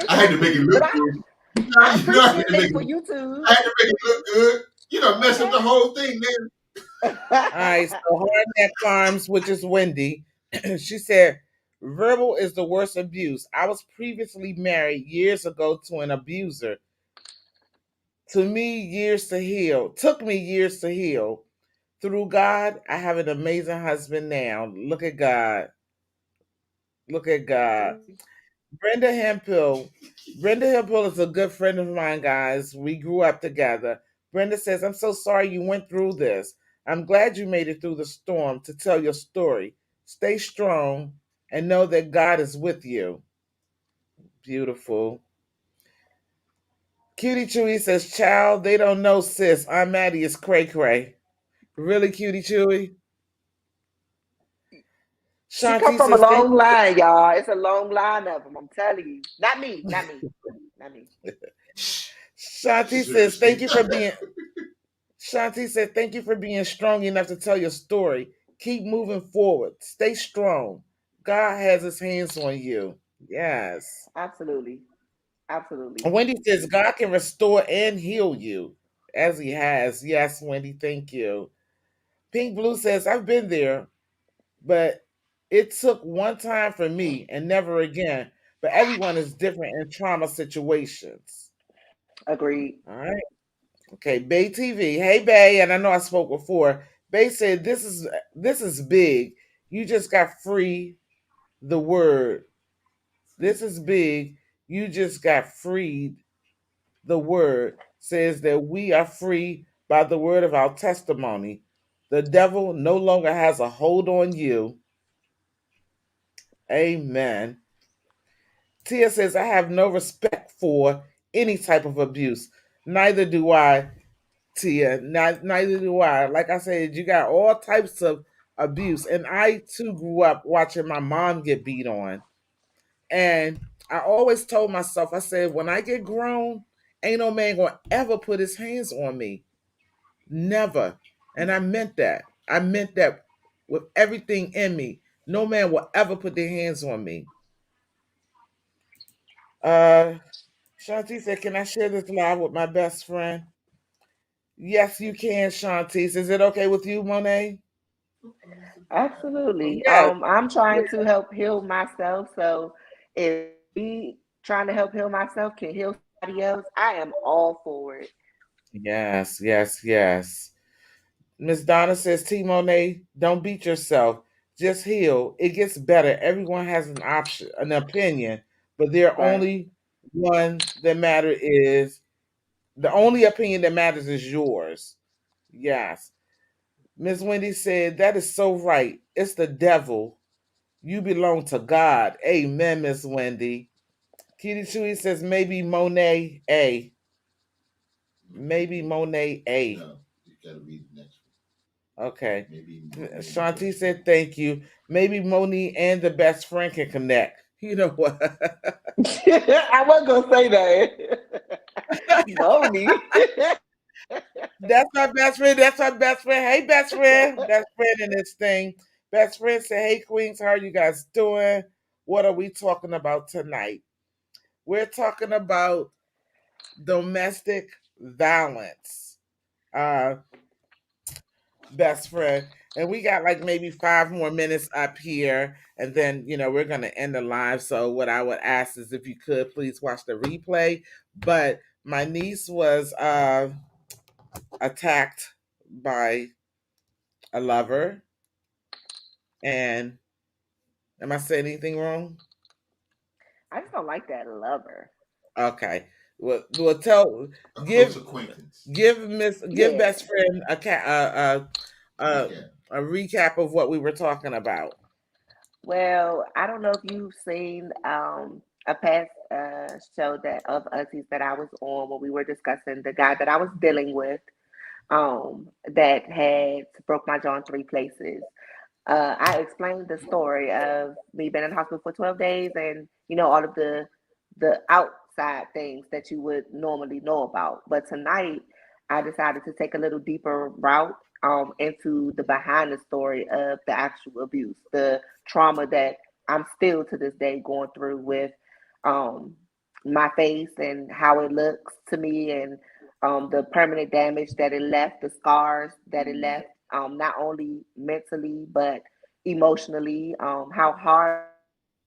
I had to make Exactly. it But look I good. I I had appreciate to it make for it YouTube. I had to make it look good. You know, mess up Okay. the whole thing, man. All right, so Hardneck Farms, which is Wendy, she said, verbal is the worst abuse. I was previously married years ago to an abuser. To me, years to heal. Took me years to heal. Through God, I have an amazing husband now. Look at God. Look at God. Brenda Hemphill. Brenda Hemphill is a good friend of mine, guys. We grew up together. Brenda says, I'm so sorry you went through this. I'm glad you made it through the storm to tell your story. Stay strong and know that God is with you. Beautiful. Cutie Chewy says, child, they don't know, sis. Aunt Mattie is cray cray. Really, Cutie Chewy? She come Shanti from a says, thank long line, y'all. It's a long line of them. I'm telling you. Not me. Not me. Not me. Shanti says, thank you for being Shanti said, thank you for being strong enough to tell your story. Keep moving forward. Stay strong. God has his hands on you. Yes. Absolutely. And Absolutely. Wendy says, God can restore and heal you as he has. Yes, Wendy, thank you. Pink Blue says, I've been there, but it took one time for me and never again. But everyone is different in trauma situations. Agreed. All right. Okay, Bay TV. Hey Bay, and I know I spoke before. Bay said this is big. You just got free the word. This is big. You just got freed. The word says that we are free by the word of our testimony. The devil no longer has a hold on you. Amen. Tia says, I have no respect for any type of abuse. Neither do I, Tia. Neither do I. Like I said, you got all types of abuse. And I too grew up watching my mom get beat on. And I always told myself, I said, when I get grown, ain't no man gonna ever put his hands on me. Never. And I meant that. I meant that with everything in me. No man will ever put their hands on me. Uh Shanti said, can I share this live with my best friend? Yes, you can, Shanti. Is it okay with you, Monet? Absolutely. Yes. I'm trying to help heal myself. So if me trying to help heal myself can heal somebody else, I am all for it. Yes, yes, yes. Miss Donna says, T Monet, don't beat yourself. Just heal. It gets better. Everyone has an option, an opinion, but their Right. only one that matter is the only opinion that matters is yours. Yes. Miss Wendy said, that is so right. It's the devil. You belong to God. Amen, Miss Wendy. Kitty Chewy says, maybe Monet A. Maybe Monet A. No, you gotta read the next Okay. one. Maybe Shanti said, thank you. Maybe Moni and the best friend can connect. You know what? I wasn't gonna say that. Moni. That's my best friend. That's my best friend. Hey, best friend. Best friend in this thing. Best friend said, hey, Queens, how are you guys doing? What are we talking about tonight? We're talking about domestic violence. Uh, best friend. And we got like maybe 5 more minutes up here. And then, we're going to end the live. So, what I would ask is if you could please watch the replay. But my niece was attacked by a lover. And am I saying anything wrong? I just don't like that lover. Okay. Well, tell, a close give, acquaintance. give Yeah. best friend Recap. a recap of what we were talking about. Well, I don't know if you've seen a past show that of Ussies that I was on when we were discussing the guy that I was dealing with that had broke my jaw in three places. I explained the story of me being in the hospital for 12 days and, all of the outside things that you would normally know about. But tonight, I decided to take a little deeper route into the behind the story of the actual abuse, the trauma that I'm still to this day going through with um, my face and how it looks to me and the permanent damage that it left, the scars that it left, not only mentally but emotionally. How hard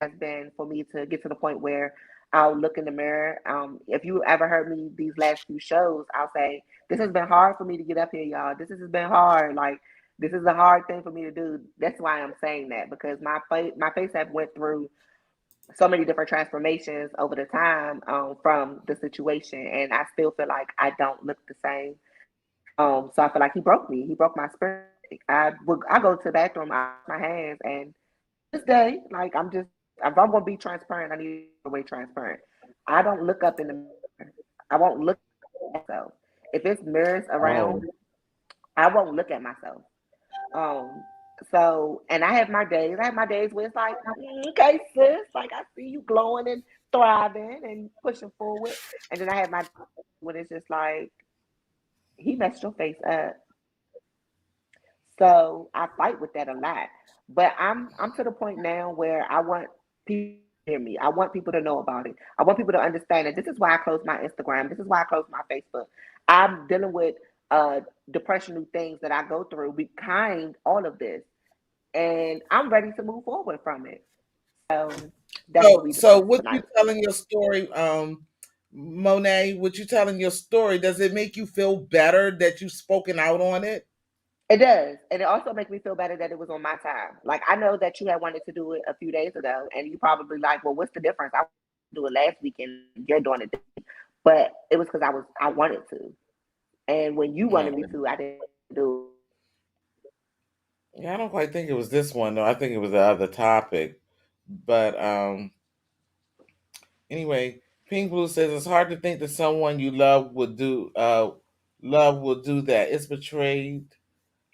it has been for me to get to the point where I'll look in the mirror. If you ever heard me these last few shows, I'll say this has been hard for me to get up here, y'all. This has been hard. Like this is a hard thing for me to do. That's why I'm saying that because my face have went through so many different transformations over the time from the situation, and I still feel like I don't look the same. So I feel like he broke me. He broke my spirit. I go to the bathroom, I wash my hands, and to this day, like I'm just if I'm gonna be transparent, I need to be all the way transparent. I don't look up in the mirror. I won't look at myself. If it's mirrors Oh, around, I won't look at myself. Um, so and I have my days. I have my days where it's like, okay, sis, like I see you glowing and thriving and pushing forward. And then I have my days when it's just like he messed your face up. So I fight with that a lot. But I'm to the point now where I want people to hear me. I want people to know about it. I want people to understand that this is why I closed my Instagram. This is why I closed my Facebook. I'm dealing with depression things that I go through behind all of this. And I'm ready to move forward from it. So that's what so we so discussed with you tonight. telling your story, Monet, with you telling your story, does it make you feel better that you've spoken out on it? It does. And it also makes me feel better that it was on my time. Like I know that you had wanted to do it a few days ago and you probably like, well, what's the difference? I do it last weekend, you're doing it. But it was because I wanted to. And when you wanted me Okay. to, I didn't do Yeah, I don't quite think it was this one though. I think it was the other topic. But anyway, Pink Blue says it's hard to think that someone you love will do that. It's betrayed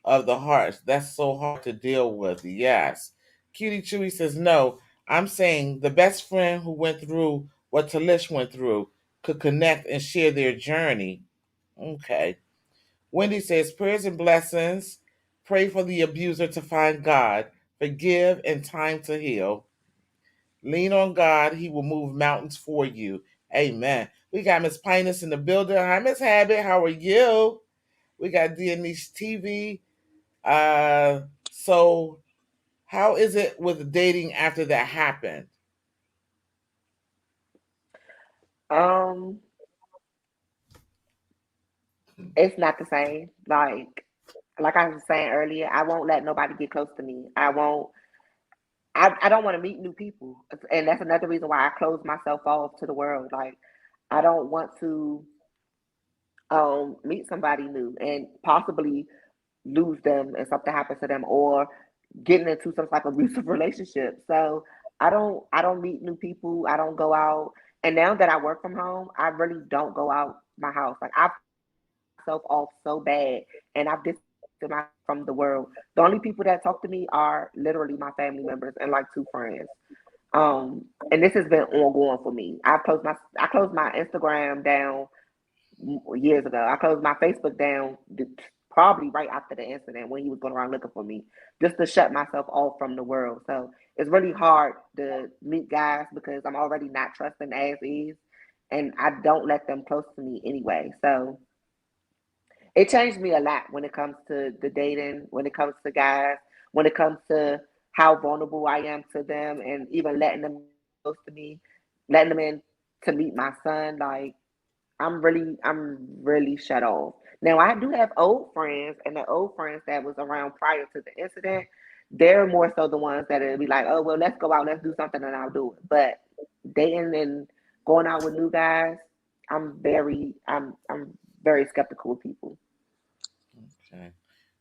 of the heart. That's so hard to deal with. Yes. Cutie Chewy says no. I'm saying the best friend who went through what Talish went through could connect and share their journey. Okay. Wendy says prayers and blessings. Pray for the abuser to find God, forgive, and time to heal. Lean on God, He will move mountains for you. Amen. We got Miss Pinus in the building. Hi, Miss Habit. How are you? We got Denise TV. So how is it with dating after that happened? it. It's not the same. Like I was saying earlier, I won't let nobody get close to me. I don't want to meet new people. And that's another reason why I close myself off to the world. Like I don't want to meet somebody new and possibly lose them and something happens to them or getting into some type of abusive relationship. So I don't meet new people. I don't go out. And now that I work from home, I really don't go out my house. Like I've myself off so bad and I've disconnected myself from the world. The only people that talk to me are literally my family members and like two friends. And this has been ongoing for me. I closed my Instagram down years ago. I closed my Facebook down probably right after the incident when he was going around looking for me, just to shut myself off from the world. So it's really hard to meet guys because I'm already not trusting as is, and I don't let them close to me anyway. So it changed me a lot when it comes to the dating, when it comes to guys, when it comes to how vulnerable I am to them, and even letting them close to me, letting them in to meet my son. Like I'm really shut off. Now I do have old friends, and the old friends that was around prior to the incident, they're more so the ones that'll be like, oh well, let's go out, let's do something, and I'll do it. But dating and going out with new guys, I'm very skeptical of people. Okay.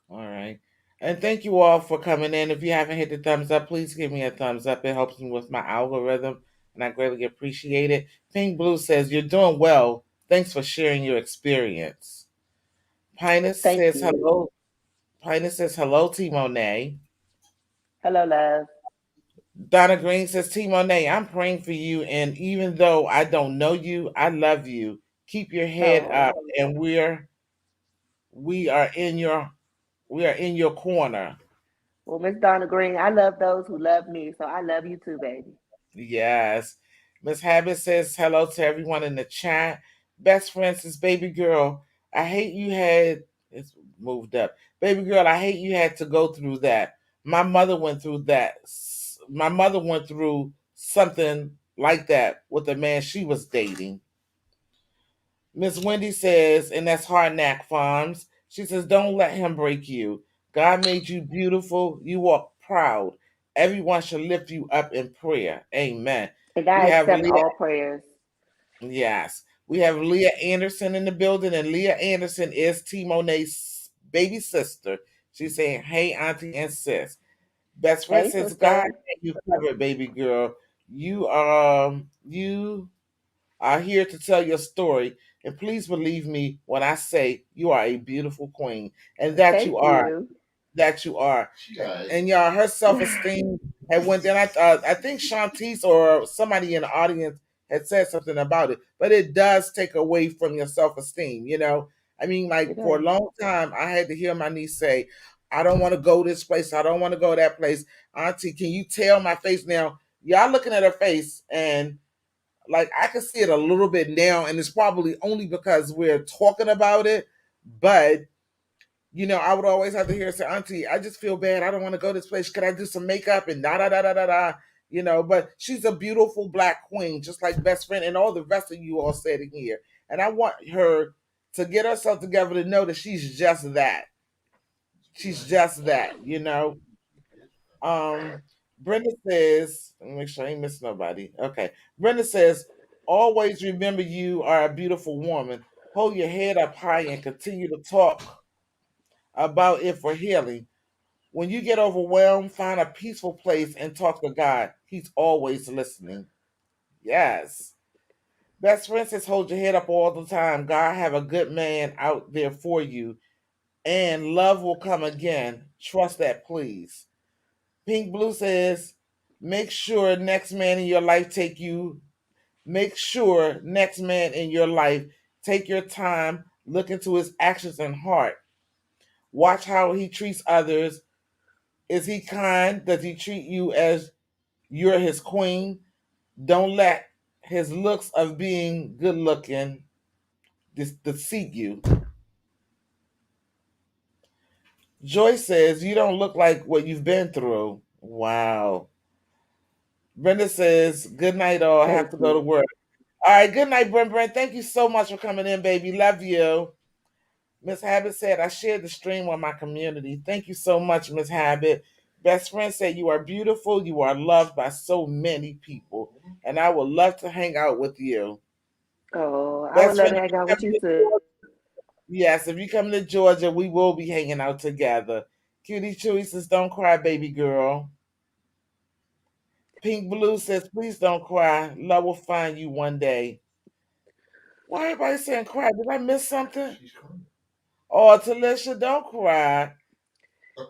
All right. And thank you all for coming in. If you haven't hit the thumbs up, please give me a thumbs up. It helps me with my algorithm, and I greatly appreciate it. Pink Blue says, you're doing well. Thanks for sharing your experience. Pinus Thank says you. hello. Pinus says hello, T Monet. Hello, love. Donna Green says, T Monet, I'm praying for you, and even though I don't know you, I love you. Keep your head up, Oh, and we are in your we are in your corner. well, Miss Donna Green, I love those who love me, so I love you too, baby. Yes. Miss Habit says hello to everyone in the chat. Best friend says, baby girl, I hate you had it's moved up. Baby girl, I hate you had to go through that. My mother went through that. My mother went through something like that with the man she was dating. Miss Wendy says, and that's Hardknack Farms. She says, don't let him break you. God made you beautiful. You walk proud. Everyone should lift you up in prayer. Amen. And We God have accept Leah. all prayers. Yes. We have Leah Anderson in the building, and Leah Anderson is T Monet's baby sister. She's saying, "Hey, auntie and sis." Best friend Hey, says, "God, sister. you covered, baby girl. You are here to tell your story, and please believe me when I say you are a beautiful queen, and that you Thank are, you. that you are." Right. And y'all, her self esteem had went down. I think Shantice or somebody in the audience had said something about it, but it does take away from your self esteem. I mean, It like for a does. long time, I had to hear my niece say, "I don't want to go this place. I don't want to go that place." Auntie, can you tell my face now? Y'all looking at her face, and like I can see it a little bit now, and it's probably only because we're talking about it, but I would always have to hear her say, "Auntie, I just feel bad. I don't want to go this place. Could I do some makeup and da da da da da da?" But she's a beautiful black queen, just like best friend and all the rest of you all said in here. And I want her to get herself together to know that she's just that. She's just that. Um, Brenda says, let me make sure I ain't missing nobody. Okay. Brenda says, always remember you are a beautiful woman. Hold your head up high and continue to talk about it for healing. When you get overwhelmed, find a peaceful place and talk to God. He's always listening. Yes. Best friend says hold your head up all the time. God have a good man out there for you. And love will come again. Trust that, please. Pink Blue says, make sure next man in your life take you. Make sure next man in your life take your time, look into his actions and heart. Watch how he treats others. Is he kind? Does he treat you as you're his queen? Don't let his looks of being good looking deceive you. Joy says, you don't look like what you've been through. Wow. Brenda says, good night, all. I have Thank to go to you. work. All right, good night, Brenda. Thank you so much for coming in, baby. Love you. Miss Habit said, I shared the stream on my community. Thank you so much, Miss Habit. Best friend said, you are beautiful. You are loved by so many people. And I would love to hang out with you. Oh, I would Best love friend, to hang if out you with come you to too. Georgia, yes, if you come to Georgia, we will be hanging out together. Cutie Chewy says, don't cry, baby girl. Pink Blue says, please don't cry. Love will find you one day. Why everybody saying cry? Did I miss something? She's crying. Oh, Talisha, don't cry.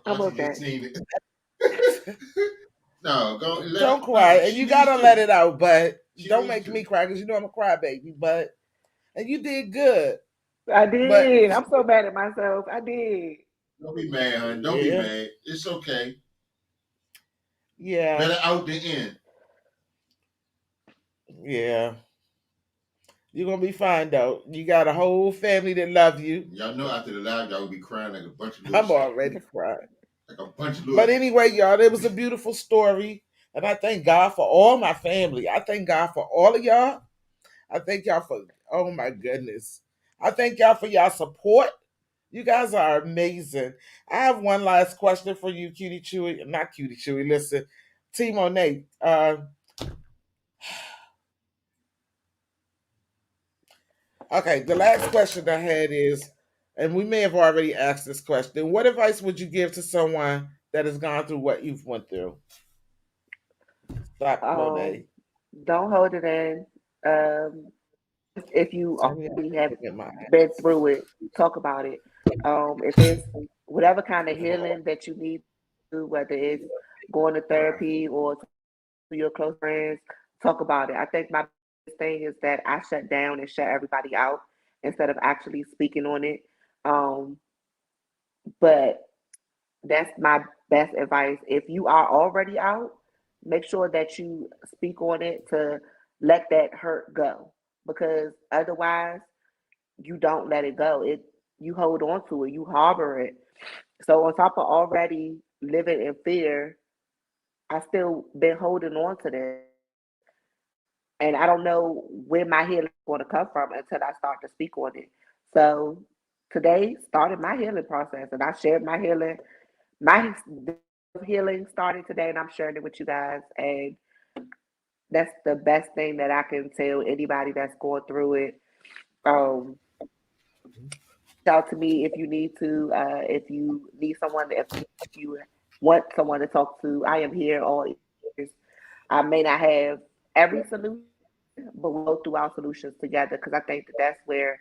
I'm Auntie just okay. seen it. No, go let her. Don't cry. No, And she you needs gotta let to. it out, but She don't needs make me to. cry because you know I'm a crybaby. And you did good. I But did. I'm so mad at myself. I did. Don't be mad, hon. Don't be yeah, mad. It's okay. yeah, Better out than in. yeah. You're gonna be fine though. You got a whole family that love you. Y'all know after the live, y'all will be crying like a bunch of little I'm shit. already crying. Like a bunch of But little. anyway, y'all, it was a beautiful story. And I thank God for all my family. I thank God for all of y'all. I thank y'all for, oh my goodness. I thank y'all for y'all support. You guys are amazing. I have one last question for you, Cutie Chewy. Not Cutie Chewy, listen. T Monet. Okay, the last question I had is, and we may have already asked this question. What advice would you give to someone that has gone through what you've went through? Stop, Um, Monet. don't hold it in. Um, if you Tell me how already to have look at my been eyes. through it, talk about it. If it's whatever kind of healing that you need to do, whether it's going to therapy or to your close friends, talk about it. I think my biggest thing is that I shut down and shut everybody out instead of actually speaking on it. Um, but that's my best advice. If you are already out, make sure that you speak on it to let that hurt go because otherwise you don't let it go. You hold on to it, you harbor it. So on top of already living in fear, I still been holding on to this. And I don't know where my healing is going to come from until I start to speak on it. So today started my healing process and I shared my healing, my healing started today, and I'm sharing it with you guys. And that's the best thing that I can tell anybody that's going through it. Um, Out to me if you need to. If you need someone, if you want someone to talk to, I am here all ears. I may not have every solution, but we'll go through our solutions together because I think that that's where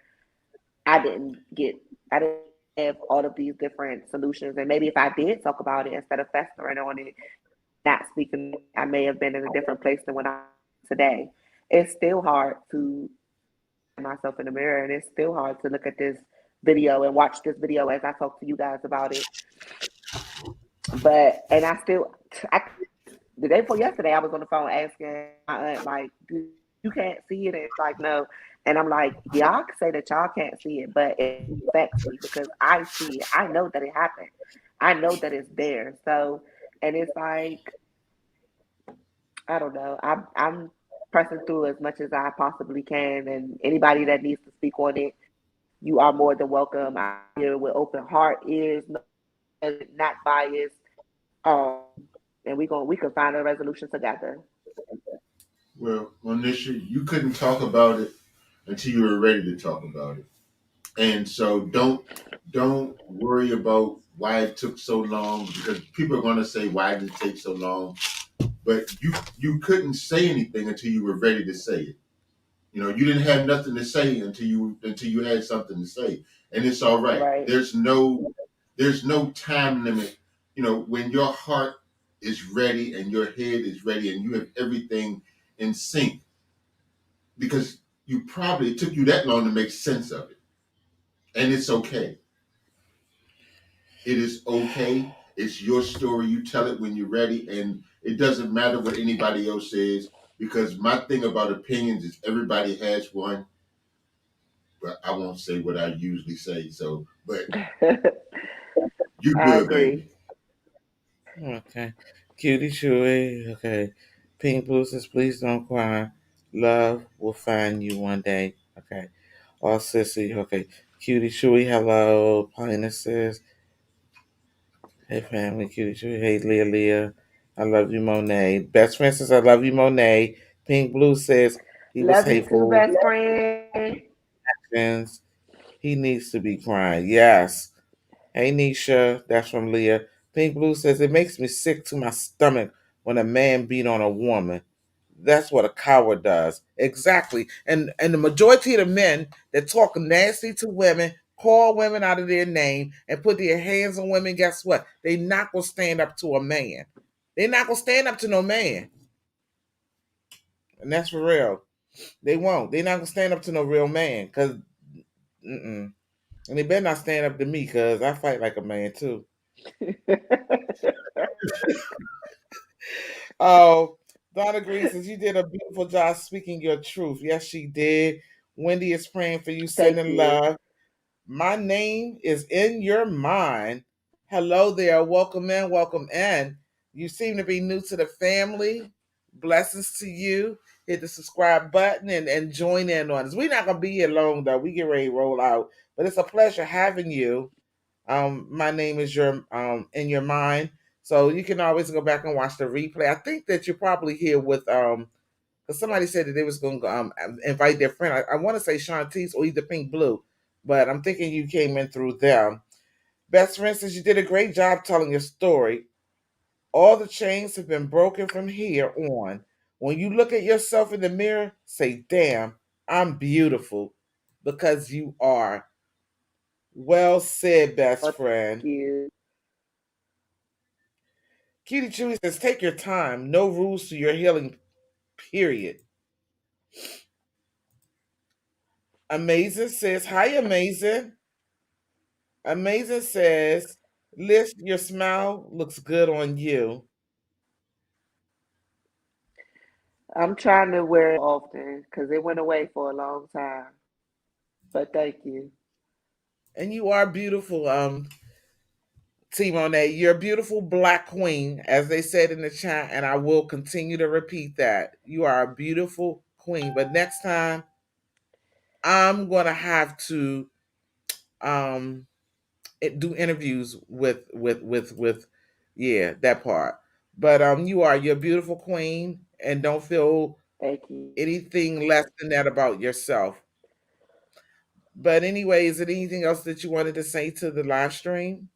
I didn't get. I didn't have all of these different solutions, and maybe if I did talk about it instead of festering on it, not speaking, I may have been in a different place than when I'm today. It's still hard to myself in the mirror, and it's still hard to look at this video and watch this video as I talk to you guys about it. But and I still, I the day before yesterday, I was on the phone asking my aunt like, "You can't see it?" And it's like, "No," and I'm like, "Y'all can say that y'all can't see it, but it affects me because I see it. I know that it happened. I know that it's there." So, and it's like, I don't know. I'm pressing through as much as I possibly can, and anybody that needs to speak on it, you are more than welcome. I'm here with open heart, ears, not biased. Um, and we can find a resolution together. Well, Monisha, you couldn't talk about it until you were ready to talk about it. And so don't worry about why it took so long because people are gonna say why did it take so long? But you couldn't say anything until you were ready to say it. You know, you didn't have nothing to say until you had something to say. And it's all right. Right. There's no time limit. You know, when your heart is ready and your head is ready and you have everything in sync, because you probably it took you that long to make sense of it. And it's okay. It is okay. It's your story. You tell it when you're ready, and it doesn't matter what anybody else says. Because my thing about opinions is everybody has one, but I won't say what I usually say. So, but you I good, agree. baby. Okay. Cutie Chewy. Okay. Pink Blue says, please don't cry. Love will find you one day. Okay. All sissy. Okay. Cutie Chewy. Hello. Pina says, hey family. Cutie Chewy. Hey Leah Leah. I love you, Monet. Best friend says, I love you, Monet. Pink Blue says, he was Love you too, hateful. best friend. Actions. He needs to be crying. Yes. Hey Nisha, that's from Leah. Pink Blue says it makes me sick to my stomach when a man beat on a woman. That's what a coward does. Exactly. And the majority of the men that talk nasty to women, call women out of their name, and put their hands on women, guess what? They not gonna stand up to a man. They're not gonna stand up to no man. And that's for real. They won't. They're not gonna stand up to no real man. Cause and they better not stand up to me because I fight like a man too. Oh, Donna Green says you did a beautiful job speaking your truth. Yes, she did. Wendy is praying for you, Thank sending you. love. My name is in your mind. Hello there. Welcome in. Welcome in. You seem to be new to the family. Blessings to you. Hit the subscribe button and join in on us. We're not gonna be here long though. We get ready to roll out. But it's a pleasure having you. My name is your in your mind. So you can always go back and watch the replay. I think that you're probably here with because somebody said that they was going to invite their friend. I want to say Shantice or either Pink Blue, but I'm thinking you came in through them. Best friend says you did a great job telling your story. All the chains have been broken from here on. When you look at yourself in the mirror, say, "Damn, I'm beautiful," because you are. Well said, best Oh, friend. thank you. Cutie Chewy says, take your time. No rules to your healing, period. Amazing says, hi, Amazing. Amazing says, Liz, your smile looks good on you. I'm trying to wear it often because it went away for a long time. But thank you. And you are beautiful, T Monet. You're a beautiful black queen, as they said in the chat, and I will continue to repeat that. You are a beautiful queen. But next time, I'm gonna have to um do interviews with Yeah, that part. But you're a beautiful queen, and don't feel Thank you. anything less than that about yourself. But anyway, is there anything else that you wanted to say to the live stream?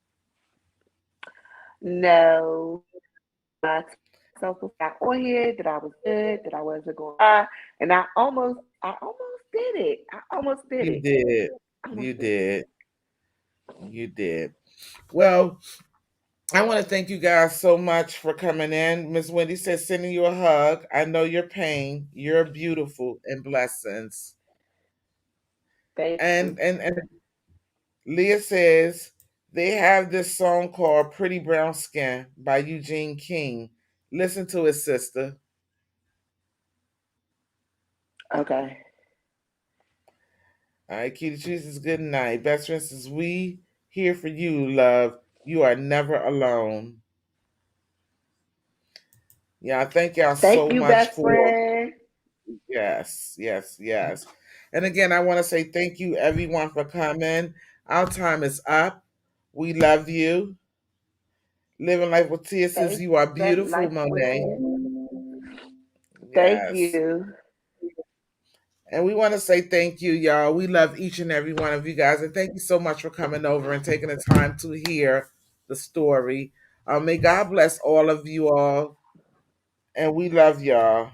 No, I told myself before I got on here that I was good, that I wasn't going to cry, and I almost did it. I almost did You it. did. I You almost did it. did. You did. Well, I want to thank you guys so much for coming in. Miss Wendy says, sending you a hug. I know your pain. You're beautiful and blessings. Thank And you. and and Leah says they have this song called Pretty Brown Skin by Eugene King. Listen to it, sister. Okay. All right, Kitty chooses good night. Best friend says, we here for you, love. You are never alone. Yeah, thank y'all Thank so you, much best for friend. yes, yes, yes. And again, I want to say thank you everyone for coming. Our time is up. We love you. Living life with Tia says Thank you are that beautiful, life with Monet. you. Thank Yes. you. And we want to say thank you, y'all. We love each and every one of you guys. And thank you so much for coming over and taking the time to hear the story. May God bless all of you all. And we love y'all.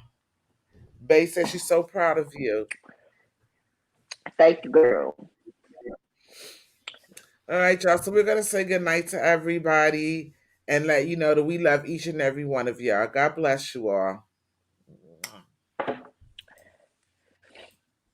Bay says she's so proud of you. Thank you, girl. All right, y'all. So we're going to say goodnight to everybody and let you know that we love each and every one of y'all. God bless you all.